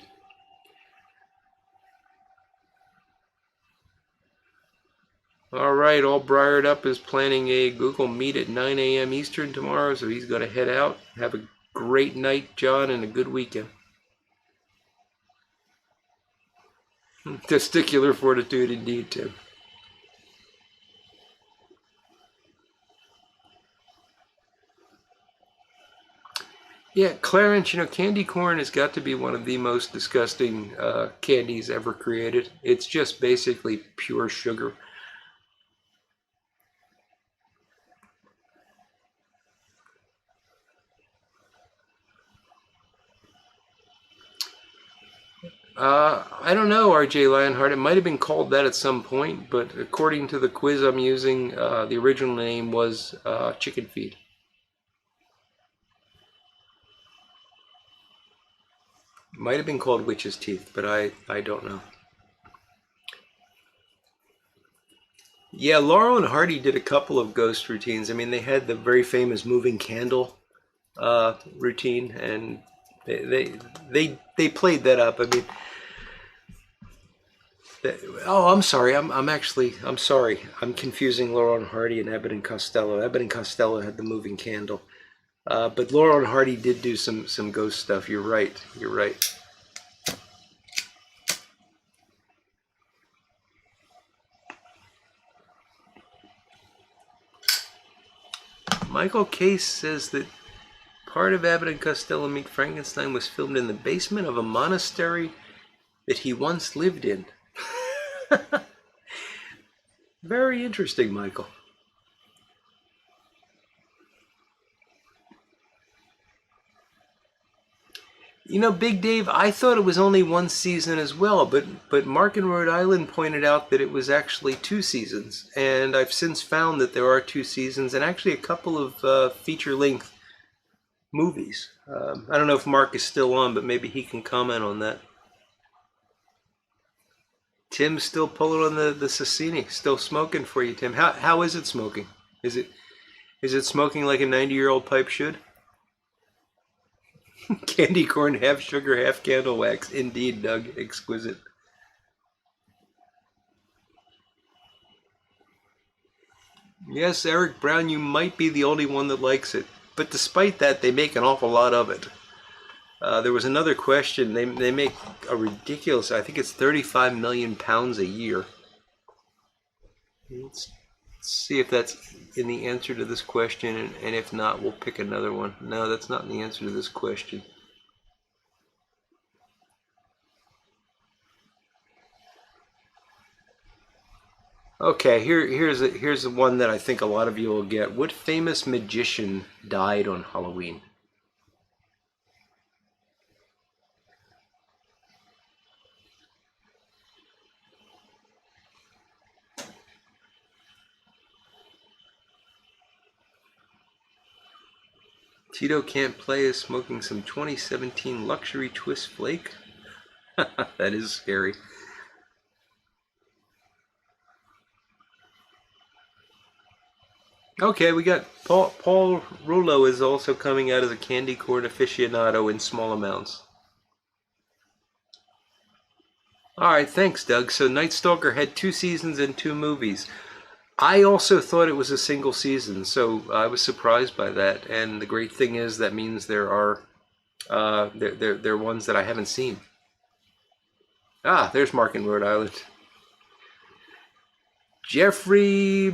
All right, All Briared Up is planning a Google Meet at 9 a.m. Eastern tomorrow, so he's going to head out. Have a great night, John, and a good weekend. Testicular fortitude indeed, Tim. Yeah, Clarence, candy corn has got to be one of the most disgusting candies ever created. It's just basically pure sugar. I don't know, RJ Lionheart. It might have been called that at some point, but according to the quiz I'm using, the original name was chicken feed. Might have been called witch's teeth, but I don't know. Yeah, Laurel and Hardy did a couple of ghost routines. I mean, they had the very famous moving candle routine, and they played that up. I mean, I'm sorry. I'm sorry. I'm confusing Laurel and Hardy and Abbott and Costello. Abbott and Costello had the moving candle. But Laurel and Hardy did do some ghost stuff. You're right. You're right. Michael Case says that part of Abbott and Costello Meet Frankenstein was filmed in the basement of a monastery that he once lived in. Very interesting, Michael. You know, Big Dave, I thought it was only one season as well, but Mark in Rhode Island pointed out that it was actually 2 seasons, and I've since found that there are 2 seasons and actually a couple of feature-length movies. I don't know if Mark is still on, but maybe he can comment on that. Tim's still pulling on the Sassini, still smoking for you, Tim. How is it smoking? Is it smoking like a 90-year-old pipe should? Candy corn, half sugar, half candle wax. Indeed, Doug. Exquisite. Yes, Eric Brown, you might be the only one that likes it. But despite that, they make an awful lot of it. There was another question. They make a ridiculous, I think it's 35 million pounds a year. Let's see if that's in the answer to this question, and if not, we'll pick another one. No, that's not in the answer to this question. Okay, here's the one that I think a lot of you will get. What famous magician died on Halloween? Tito can't play is smoking some 2017 luxury twist flake. That is scary. Okay, we got Paul Rulo is also coming out as a candy corn aficionado in small amounts. All right, thanks, Doug. So Night Stalker had 2 seasons and 2 movies. I also thought it was a single season, so I was surprised by that. And the great thing is that means there are there are ones that I haven't seen. Ah, there's Mark in Rhode Island. Jeffrey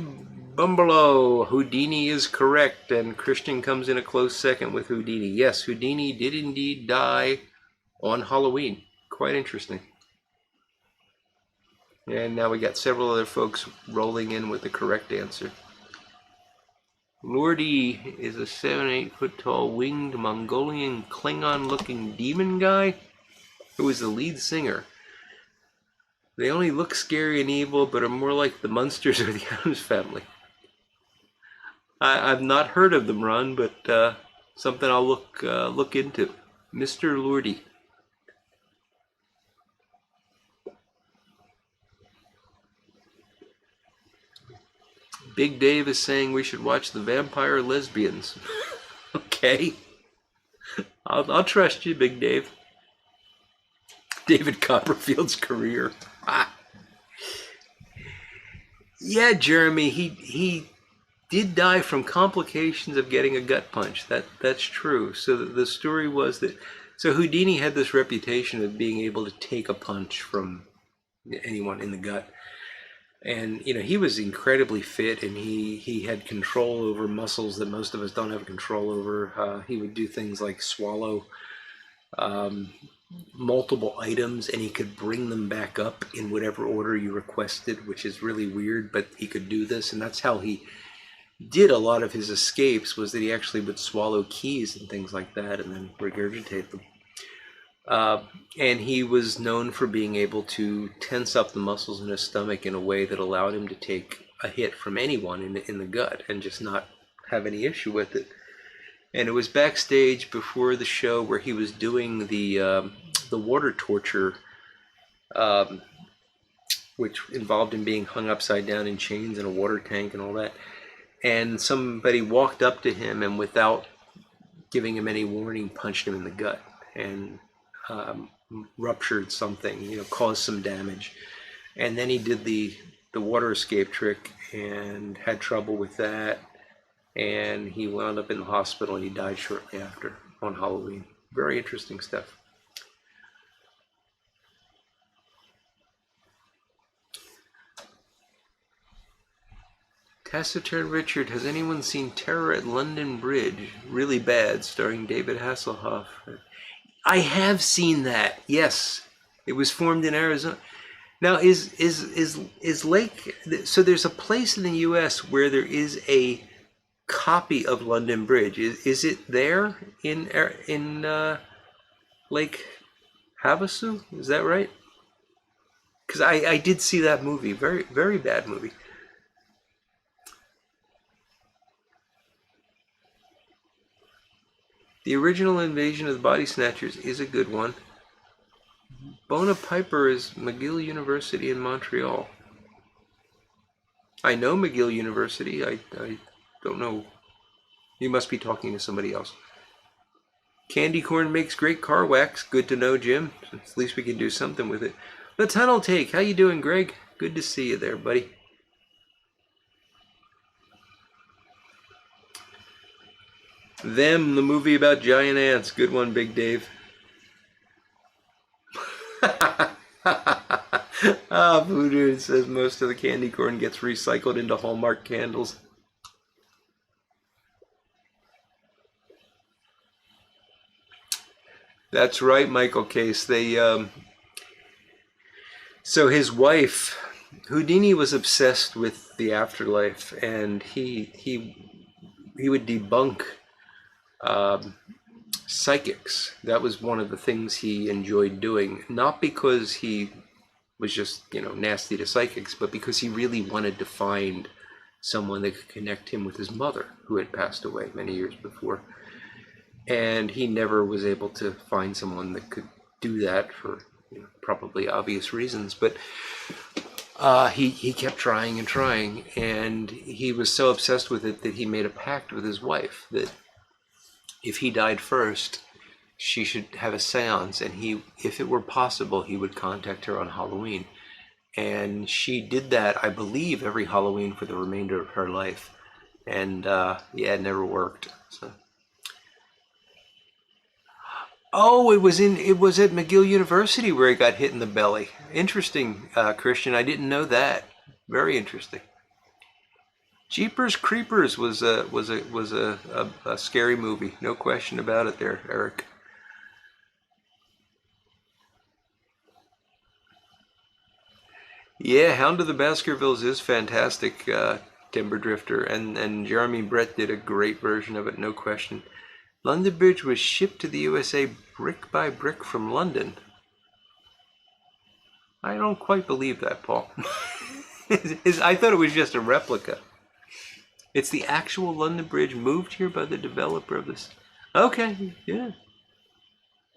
Bumbalo, Houdini is correct, and Christian comes in a close second with Houdini. Yes, Houdini did indeed die on Halloween. Quite interesting. And now we got several other folks rolling in with the correct answer. Lordy is a 7-8 foot tall winged Mongolian Klingon looking demon guy who is the lead singer. They only look scary and evil, but are more like the Munsters or the Addams Family. I've not heard of them, Ron, but something I'll look into. Mr. Lordy. Big Dave is saying we should watch The Vampire Lesbians. Okay. I'll trust you, Big Dave. David Copperfield's career. Ah. Yeah, Jeremy, he did die from complications of getting a gut punch. That's true. So the story was that Houdini had this reputation of being able to take a punch from anyone in the gut. And he was incredibly fit, and he had control over muscles that most of us don't have control over. He would do things like swallow multiple items, and he could bring them back up in whatever order you requested, which is really weird, but he could do this, and that's how he did a lot of his escapes, was that he actually would swallow keys and things like that and then regurgitate them. And he was known for being able to tense up the muscles in his stomach in a way that allowed him to take a hit from anyone in the gut and just not have any issue with it. And it was backstage before the show where he was doing the water torture, which involved him being hung upside down in chains in a water tank and all that. And somebody walked up to him and, without giving him any warning, punched him in the gut and ruptured something, caused some damage. And then he did the water escape trick and had trouble with that. and he wound up in the hospital and he died shortly after on Halloween. Very interesting stuff. Taciturn Richard, has anyone seen Terror at London Bridge? Really bad, starring David Hasselhoff. I have seen that. Yes, it was formed in Arizona. Now, is Lake? So there's a place in the U.S. where there is a copy of London Bridge. Is it there in Lake Havasu? Is that right? Because I did see that movie. Very very bad movie. The original Invasion of the Body Snatchers is a good one. Bona Piper is McGill University in Montreal. I know McGill University. I don't know. You must be talking to somebody else. Candy corn makes great car wax. Good to know, Jim. At least we can do something with it. The Tunnel Take. How you doing, Greg? Good to see you there, buddy. Them, the movie about giant ants. Good one, Big Dave. Voodoo says most of the candy corn gets recycled into Hallmark candles. That's right, Michael Case. So his wife, Houdini, was obsessed with the afterlife, and he would debunk psychics. That was one of the things he enjoyed doing, not because he was just, nasty to psychics, but because he really wanted to find someone that could connect him with his mother, who had passed away many years before. And he never was able to find someone that could do that for probably obvious reasons. But he kept trying and trying, and he was so obsessed with it that he made a pact with his wife that if he died first, she should have a seance, and if it were possible, he would contact her on Halloween. And she did that, I believe, every Halloween for the remainder of her life. And it never worked. So. Oh, it was at McGill University where he got hit in the belly. Interesting, Christian. I didn't know that. Very interesting. Jeepers Creepers was a scary movie. No question about it there, Eric. Yeah, Hound of the Baskervilles is fantastic, Timber Drifter, and Jeremy Brett did a great version of it, no question. London Bridge was shipped to the USA brick by brick from London. I don't quite believe that, Paul. I thought it was just a replica. It's the actual London Bridge moved here by the developer of this. Okay, yeah.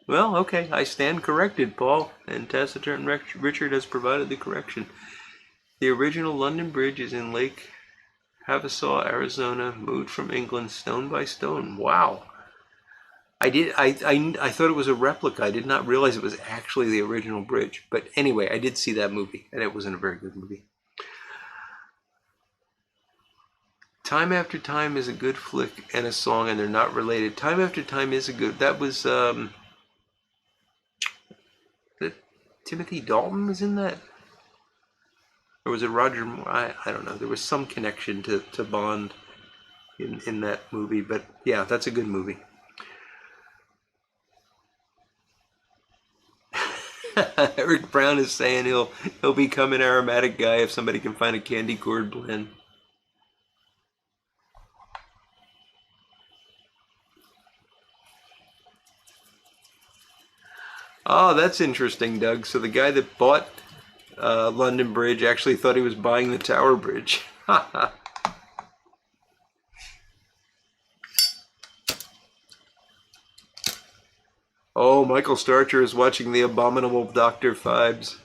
Well, okay, I stand corrected, Paul, and Taciturn Richard has provided the correction. The original London Bridge is in Lake Havasu, Arizona, moved from England stone by stone. Wow. I thought it was a replica. I did not realize it was actually the original bridge. But anyway, I did see that movie, and it wasn't a very good movie. Time After Time is a good flick and a song, and they're not related. Time After Time is a good. That was Timothy Dalton was in that, or was it Roger Moore? I don't know. There was some connection to Bond in that movie, but yeah, that's a good movie. Eric Brown is saying he'll become an aromatic guy if somebody can find a candy corn blend. Oh, that's interesting, Doug. So the guy that bought London Bridge actually thought he was buying the Tower Bridge. Oh, Michael Starcher is watching The Abominable Dr. Phibes.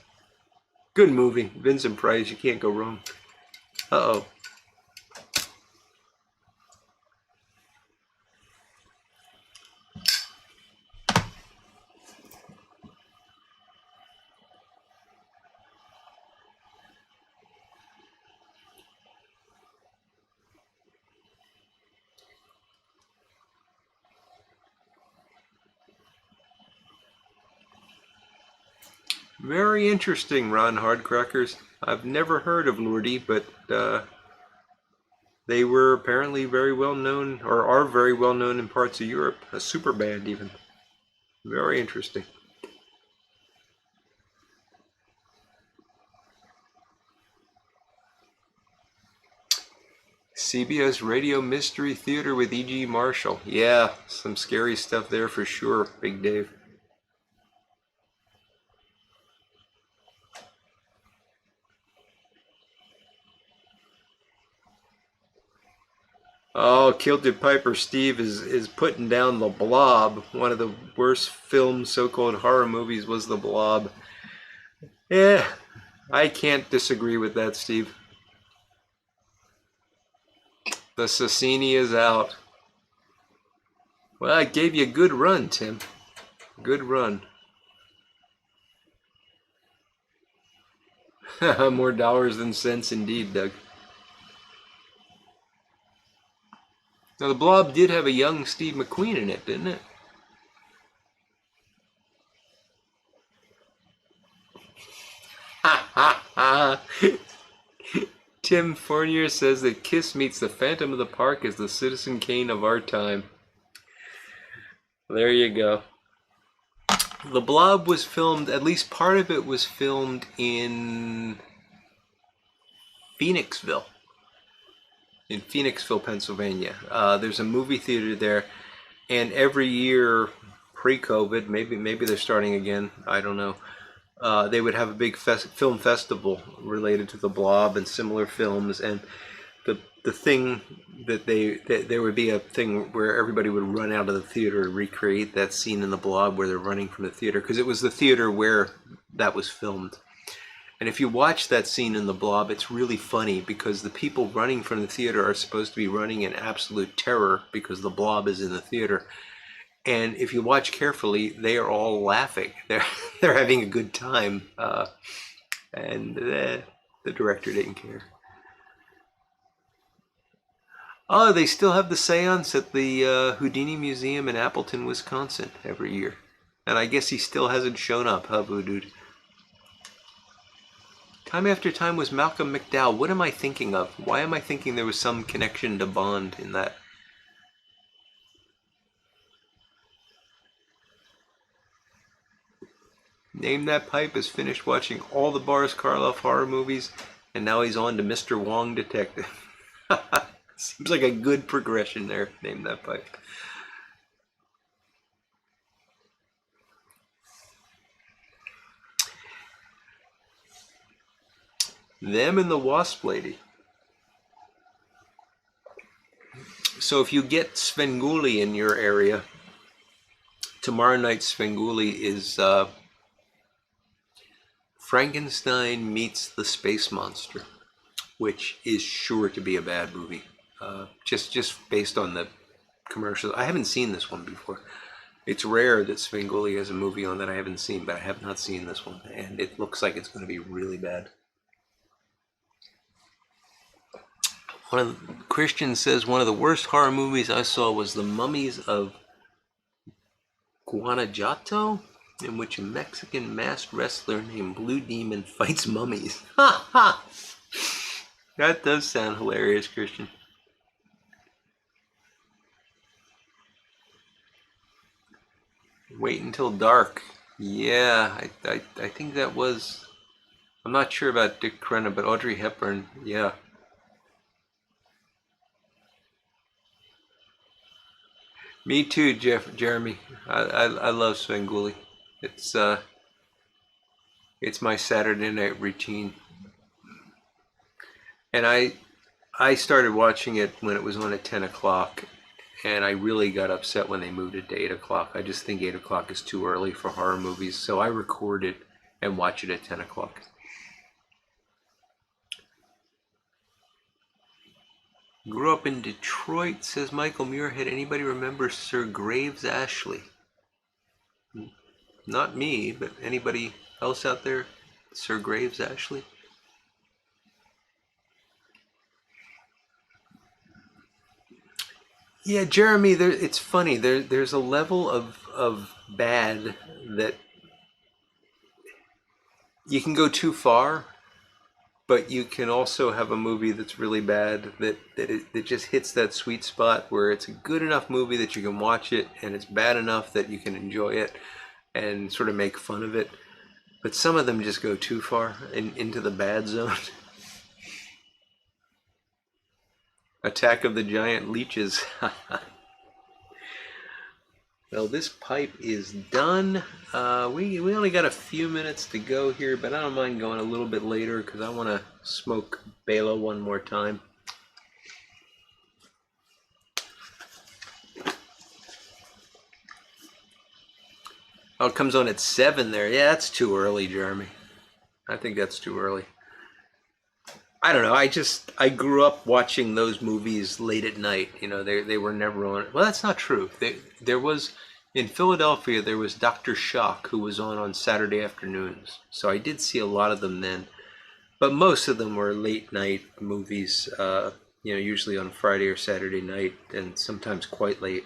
Good movie. Vincent Price, you can't go wrong. Uh-oh. Very interesting, Ron Hardcrackers. I've never heard of Lordi, but they were apparently very well known, or are very well known in parts of Europe. A super band, even. Very interesting. CBS Radio Mystery Theater with E.G. Marshall. Yeah, some scary stuff there for sure, Big Dave. Oh, Kilted Piper Steve is putting down The Blob. One of the worst filmed so-called horror movies was The Blob. Yeah, I can't disagree with that, Steve. The Sassini is out. Well, I gave you a good run, Tim. Good run. More dollars than cents indeed, Doug. Now, The Blob did have a young Steve McQueen in it, didn't it? Ha ha ha! Tim Fournier says that Kiss meets the Phantom of the Park as the Citizen Kane of our time. There you go. The Blob was filmed, at least part of it was filmed in Phoenixville, Pennsylvania. There's a movie theater there, and every year, pre-COVID, maybe they're starting again, I don't know, they would have a big film festival related to The Blob and similar films, and the thing that there would be a thing where everybody would run out of the theater to recreate that scene in The Blob where they're running from the theater, because it was the theater where that was filmed. And if you watch that scene in The Blob, it's really funny because the people running from the theater are supposed to be running in absolute terror because the Blob is in the theater. And if you watch carefully, they are all laughing. They're having a good time, and the director didn't care. Oh, they still have the seance at the Houdini Museum in Appleton, Wisconsin every year. And I guess he still hasn't shown up, huh, Voodoo? Time After Time was Malcolm McDowell. What am I thinking of? Why am I thinking there was some connection to Bond in that? Name That Pipe has finished watching all the Boris Karloff horror movies, and now he's on to Mr. Wong Detective. Seems like a good progression there. Name That Pipe. Them and the Wasp Lady. So if you get Svengoolie in your area, tomorrow night's Svengoolie is Frankenstein meets the Space Monster, which is sure to be a bad movie. Just based on the commercials. I haven't seen this one before. It's rare that Svengoolie has a movie on that I haven't seen, but I have not seen this one, and it looks like it's going to be really bad. Christian says one of the worst horror movies I saw was The Mummies of Guanajuato, in which a Mexican masked wrestler named Blue Demon fights mummies. Ha ha! That does sound hilarious, Christian. Wait Until Dark. Yeah, I think that was... I'm not sure about Dick Crenna, but Audrey Hepburn, yeah. Me too, Jeremy. I love Svengoolie. It's my Saturday night routine. And I started watching it when it was on at 10 o'clock, and I really got upset when they moved it to 8 o'clock. I just think 8 o'clock is too early for horror movies, so I record it and watch it at 10 o'clock. Grew up in Detroit, says Michael Muirhead. Anybody remember Sir Graves Ashley? Not me, but anybody else out there? Sir Graves Ashley? Yeah, Jeremy, it's funny. There's a level of bad that You can go too far, but you can also have a movie that's really bad that just hits that sweet spot where it's a good enough movie that you can watch it, and it's bad enough that you can enjoy it and sort of make fun of it. But some of them just go too far into the bad zone. Attack of the Giant Leeches. Well, this pipe is done. We only got a few minutes to go here, but I don't mind going a little bit later because I want to smoke Bela one more time. Oh, it comes on at 7 there. Yeah, that's too early, Jeremy. I think that's too early. I don't know. I grew up watching those movies late at night. You know, they were never on. Well, that's not true. There was in Philadelphia. There was Dr. Shock who was on Saturday afternoons. So I did see a lot of them then, but most of them were late night movies. You know, usually on Friday or Saturday night, and sometimes quite late.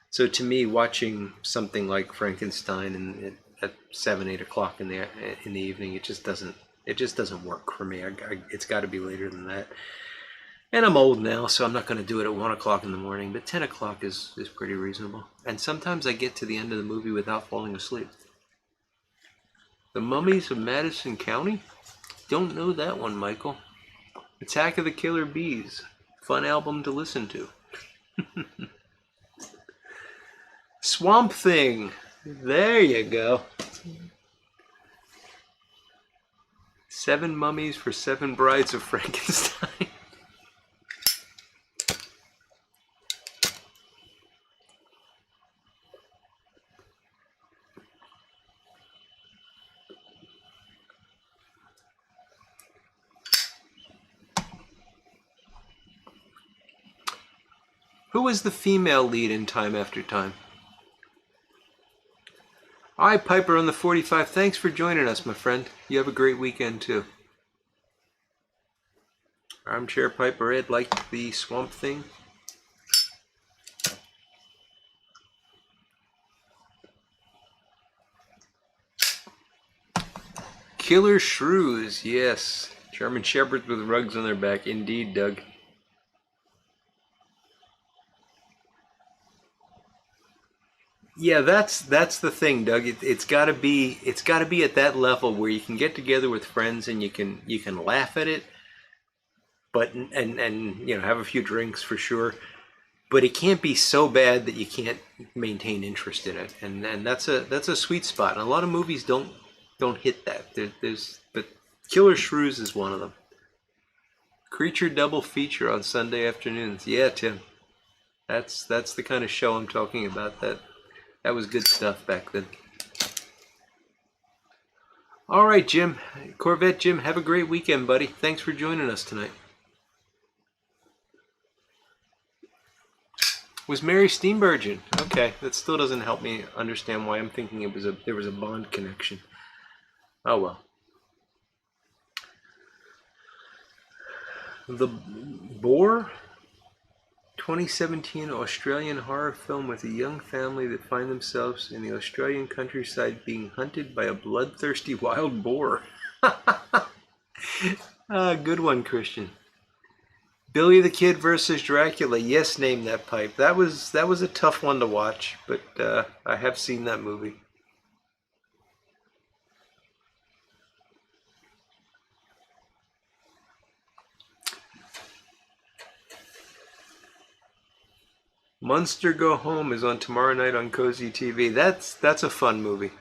So to me, watching something like Frankenstein at 7, 8 o'clock in the evening, it just doesn't work for me. It's got to be later than that. And I'm old now, so I'm not going to do it at 1 o'clock in the morning. But 10 o'clock is pretty reasonable. And sometimes I get to the end of the movie without falling asleep. The Mummies of Madison County? Don't know that one, Michael. Attack of the Killer Bees. Fun album to listen to. Swamp Thing. There you go. 7 Mummies for 7 Brides of Frankenstein. Who was the female lead in Time After Time? Hi, Piper on the 45. Thanks for joining us, my friend. You have a great weekend, too. Armchair Piper Ed liked the Swamp Thing. Killer Shrews, yes. German Shepherds with rugs on their back. Indeed, Doug. Yeah, that's the thing, Doug. It's got to be at that level where you can get together with friends and you can laugh at it, but and you know, have a few drinks for sure. But it can't be so bad that you can't maintain interest in it, and that's a sweet spot. And a lot of movies don't hit that. But Killer Shrews is one of them. Creature double feature on Sunday afternoons. Yeah, Tim, that's the kind of show I'm talking about. That was good stuff back then. All right, Jim. Corvette Jim, have a great weekend, buddy. Thanks for joining us tonight. Was Mary Steenburgen? Okay, that still doesn't help me understand why I'm thinking there was a Bond connection. Oh well. The Boar? 2017 Australian horror film with a young family that find themselves in the Australian countryside being hunted by a bloodthirsty wild boar. Good one, Christian. Billy the Kid versus Dracula. Yes, name that pipe. That was a tough one to watch, but I have seen that movie. Munster Go Home is on tomorrow night on Cozy TV. That's a fun movie.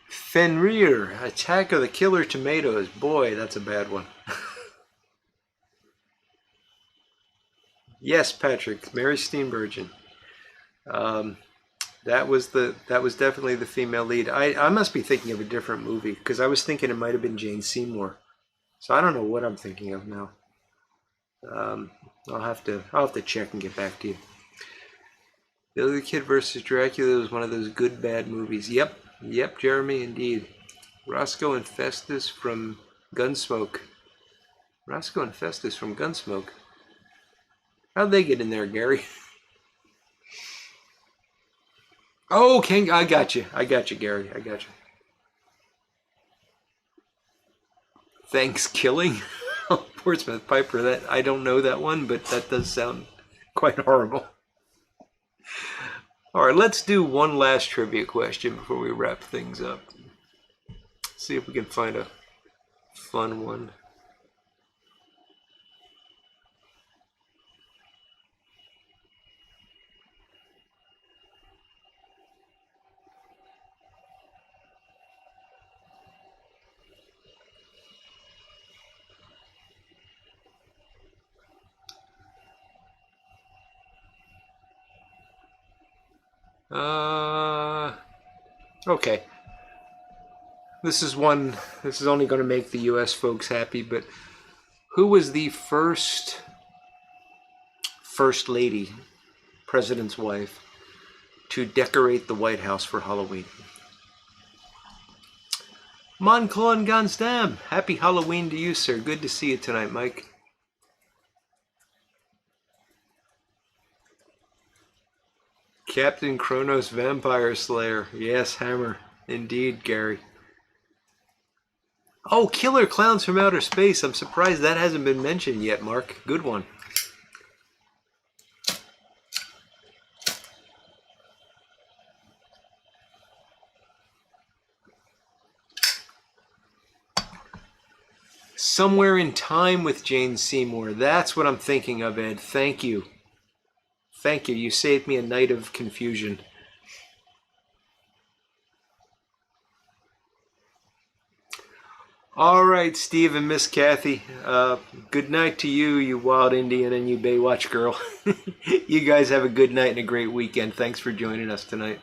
Fenrir, Attack of the Killer Tomatoes. Boy, that's a bad one. Yes, Patrick, Mary Steenburgen. That was definitely the female lead. I must be thinking of a different movie because I was thinking it might have been Jane Seymour. So I don't know what I'm thinking of now. I'll have to check and get back to you. The Other Kid versus Dracula was one of those good bad movies. Yep, Jeremy, indeed. Roscoe and Festus from Gunsmoke. How'd they get in there, Gary? Oh, King, I got you, Gary. I got you. Thanksgiving? Oh, Portsmouth Piper. That I don't know that one, but that does sound quite horrible. All right, let's do one last trivia question before we wrap things up. See if we can find a fun one. Okay. This is only going to make the US folks happy, but who was the first lady, president's wife, to decorate the White House for Halloween? Monclon Gansdam. Happy Halloween to you, sir. Good to see you tonight, Mike. Captain Kronos Vampire Slayer. Yes, Hammer. Indeed, Gary. Oh, Killer Clowns from Outer Space. I'm surprised that hasn't been mentioned yet, Mark. Good one. Somewhere in Time with Jane Seymour. That's what I'm thinking of, Ed. Thank you. Thank you. You saved me a night of confusion. All right, Steve and Miss Kathy. Good night to you, you wild Indian and you Baywatch girl. You guys have a good night and a great weekend. Thanks for joining us tonight.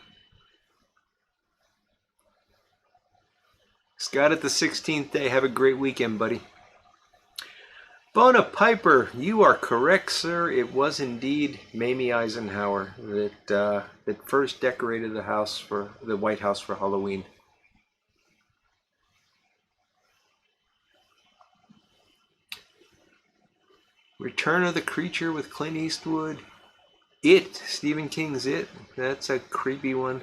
Scott at the 16th day. Have a great weekend, buddy. Bona Piper, you are correct, sir. It was indeed Mamie Eisenhower that first decorated the White House for Halloween. Return of the Creature with Clint Eastwood. It, Stephen King's It. That's a creepy one.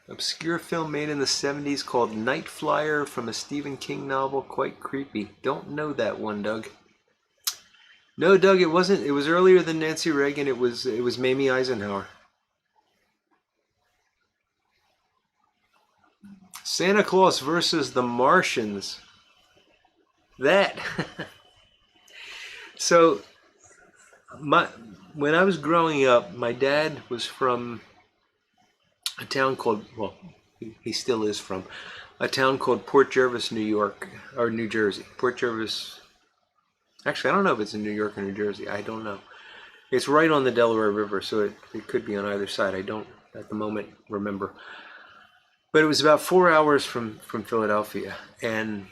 Obscure film made in the 70s called Night Flyer from a Stephen King novel. Quite creepy. Don't know that one, Doug. No, Doug, it wasn't. It was earlier than Nancy Reagan. It was Mamie Eisenhower. Santa Claus versus the Martians. That. So, when I was growing up, my dad was from a town called, well, he still is from a town called Port Jervis, New York, or New Jersey. Port Jervis. Actually, I don't know if it's in New York or New Jersey. I don't know. It's right on the Delaware River, so it could be on either side. I don't, at the moment, remember. But it was about 4 hours from Philadelphia, and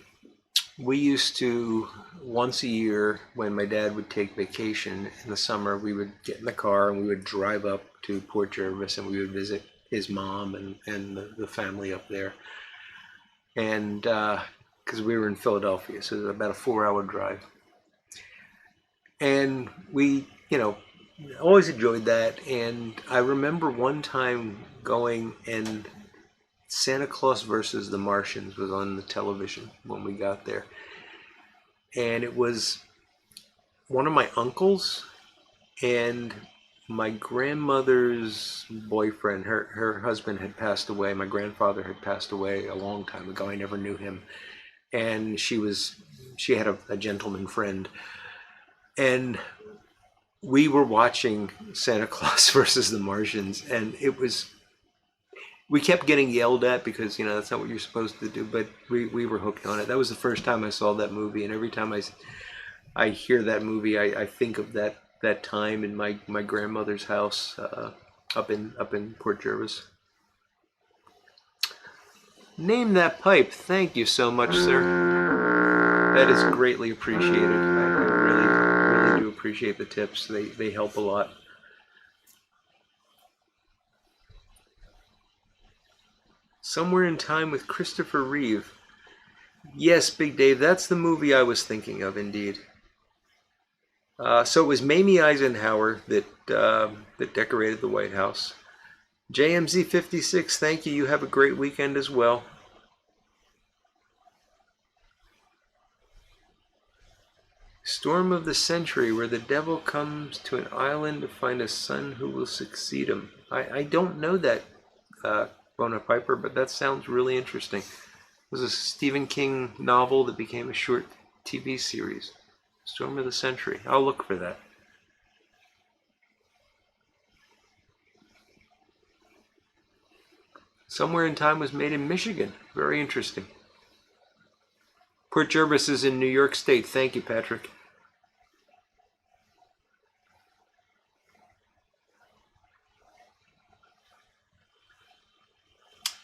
we used to, once a year, when my dad would take vacation in the summer, we would get in the car and we would drive up to Port Jervis and we would visit his mom and the family up there. And because we were in Philadelphia, so it was about a 4-hour drive. And we, always enjoyed that. And I remember one time going and Santa Claus versus the Martians was on the television when we got there. And it was one of my uncles and my grandmother's boyfriend. Her husband had passed away. My grandfather had passed away a long time ago. I never knew him. And she had a gentleman friend. And we were watching Santa Claus versus the Martians, and we kept getting yelled at because, that's not what you're supposed to do, but we were hooked on it. That was the first time I saw that movie, and every time I hear that movie, I think of that time in my grandmother's house up in Port Jervis. Name that pipe. Thank you so much, sir. That is greatly appreciated. I really, really do appreciate it. appreciate the tips. They help a lot. Somewhere in Time with Christopher Reeve. Yes, Big Dave, that's the movie I was thinking of, indeed. So it was Mamie Eisenhower that decorated the White House. JMZ56, thank you. You have a great weekend as well. Storm of the Century, where the devil comes to an island to find a son who will succeed him. I don't know that, Bona Piper, but that sounds really interesting. It was a Stephen King novel that became a short TV series. Storm of the Century. I'll look for that. Somewhere in Time was made in Michigan. Very interesting. Port Jervis is in New York State. Thank you, Patrick.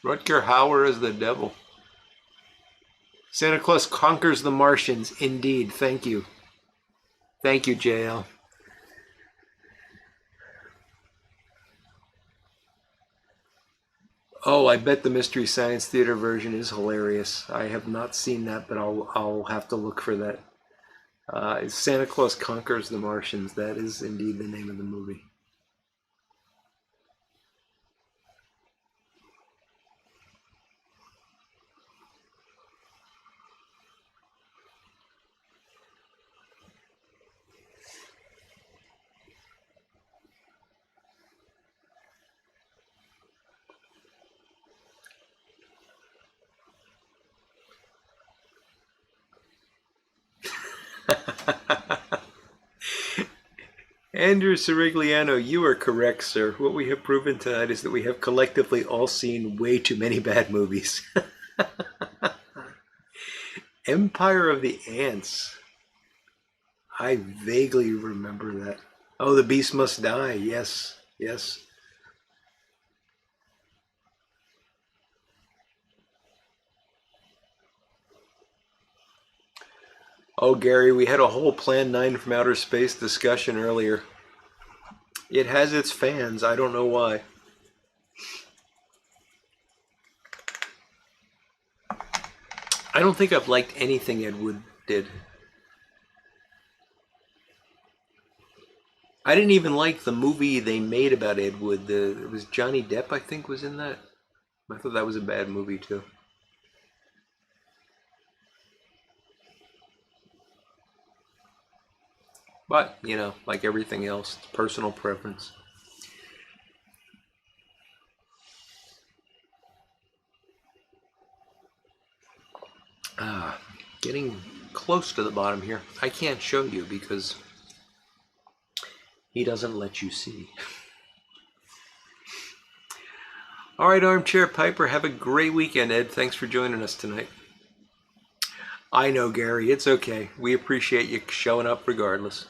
Rutger Hauer as the devil. Santa Claus conquers the Martians. Indeed. Thank you. Thank you, JL. Oh, I bet the Mystery Science Theater version is hilarious. I have not seen that, but I'll have to look for that. Santa Claus Conquers the Martians. That is indeed the name of the movie. Andrew Sirigliano, you are correct, sir. What we have proven tonight is that we have collectively all seen way too many bad movies. Empire of the Ants. I vaguely remember that. Oh, The Beast Must Die. Yes, yes. Oh, Gary, we had a whole Plan 9 from Outer Space discussion earlier. It has its fans. I don't know why. I don't think I've liked anything Ed Wood did. I didn't even like the movie they made about Ed Wood. It was Johnny Depp, I think, was in that. I thought that was a bad movie, too. But, you know, like everything else, it's personal preference. Getting close to the bottom here. I can't show you because he doesn't let you see. All right, Armchair Piper, have a great weekend, Ed. Thanks for joining us tonight. I know, Gary. It's okay. We appreciate you showing up regardless.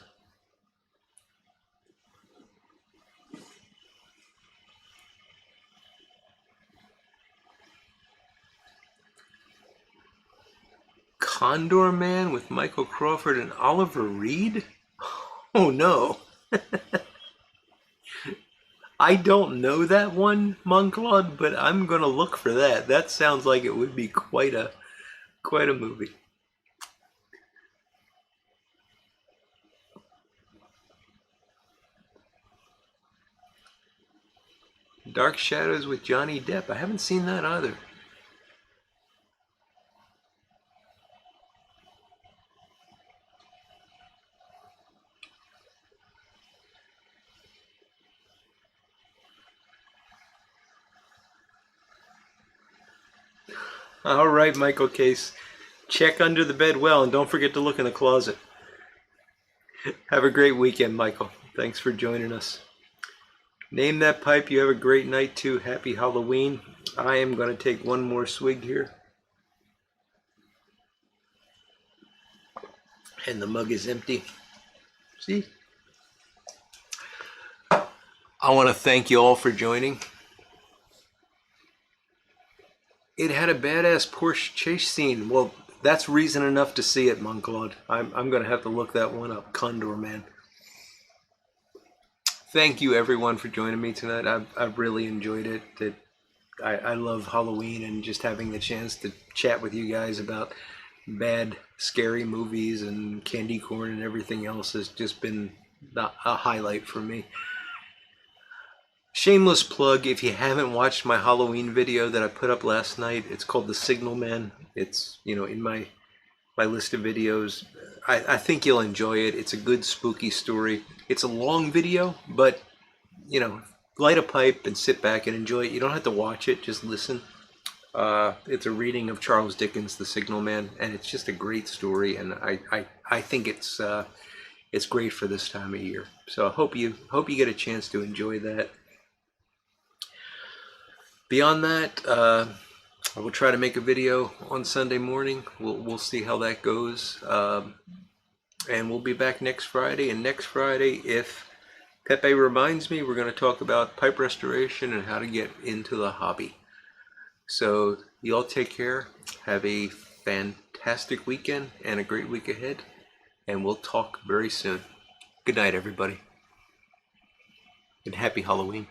Condor Man with Michael Crawford and Oliver Reed? Oh, no. I don't know that one, Monclaude, but I'm going to look for that. That sounds like it would be quite a movie. Dark Shadows with Johnny Depp. I haven't seen that either. All right, Michael Case. Check under the bed well, and don't forget to look in the closet. Have a great weekend, Michael. Thanks for joining us. Name That Pipe. You have a great night, too. Happy Halloween. I am going to take one more swig here. And the mug is empty. See? I want to thank you all for joining. It had a badass Porsche chase scene. Well, that's reason enough to see it, Monclaude. I'm going to have to look that one up. Condor Man. thank you everyone for joining me tonight. I've really enjoyed it. I love Halloween and just having the chance to chat with you guys about bad, scary movies and candy corn and everything else has just been a highlight for me. Shameless plug, if you haven't watched my Halloween video that I put up last night, it's called The Signal Man. It's, in my list of videos. I think you'll enjoy it. It's a good spooky story. It's a long video, but, light a pipe and sit back and enjoy it. You don't have to watch it, just listen. It's a reading of Charles Dickens' The Signal Man, and it's just a great story, and I think it's great for this time of year. So I hope you get a chance to enjoy that. Beyond that, I will try to make a video on Sunday morning. We'll see how that goes, and we'll be back next Friday. And next Friday, if Pepe reminds me, we're going to talk about pipe restoration and how to get into the hobby. So you all take care. Have a fantastic weekend and a great week ahead. And we'll talk very soon. Good night, everybody. And happy Halloween.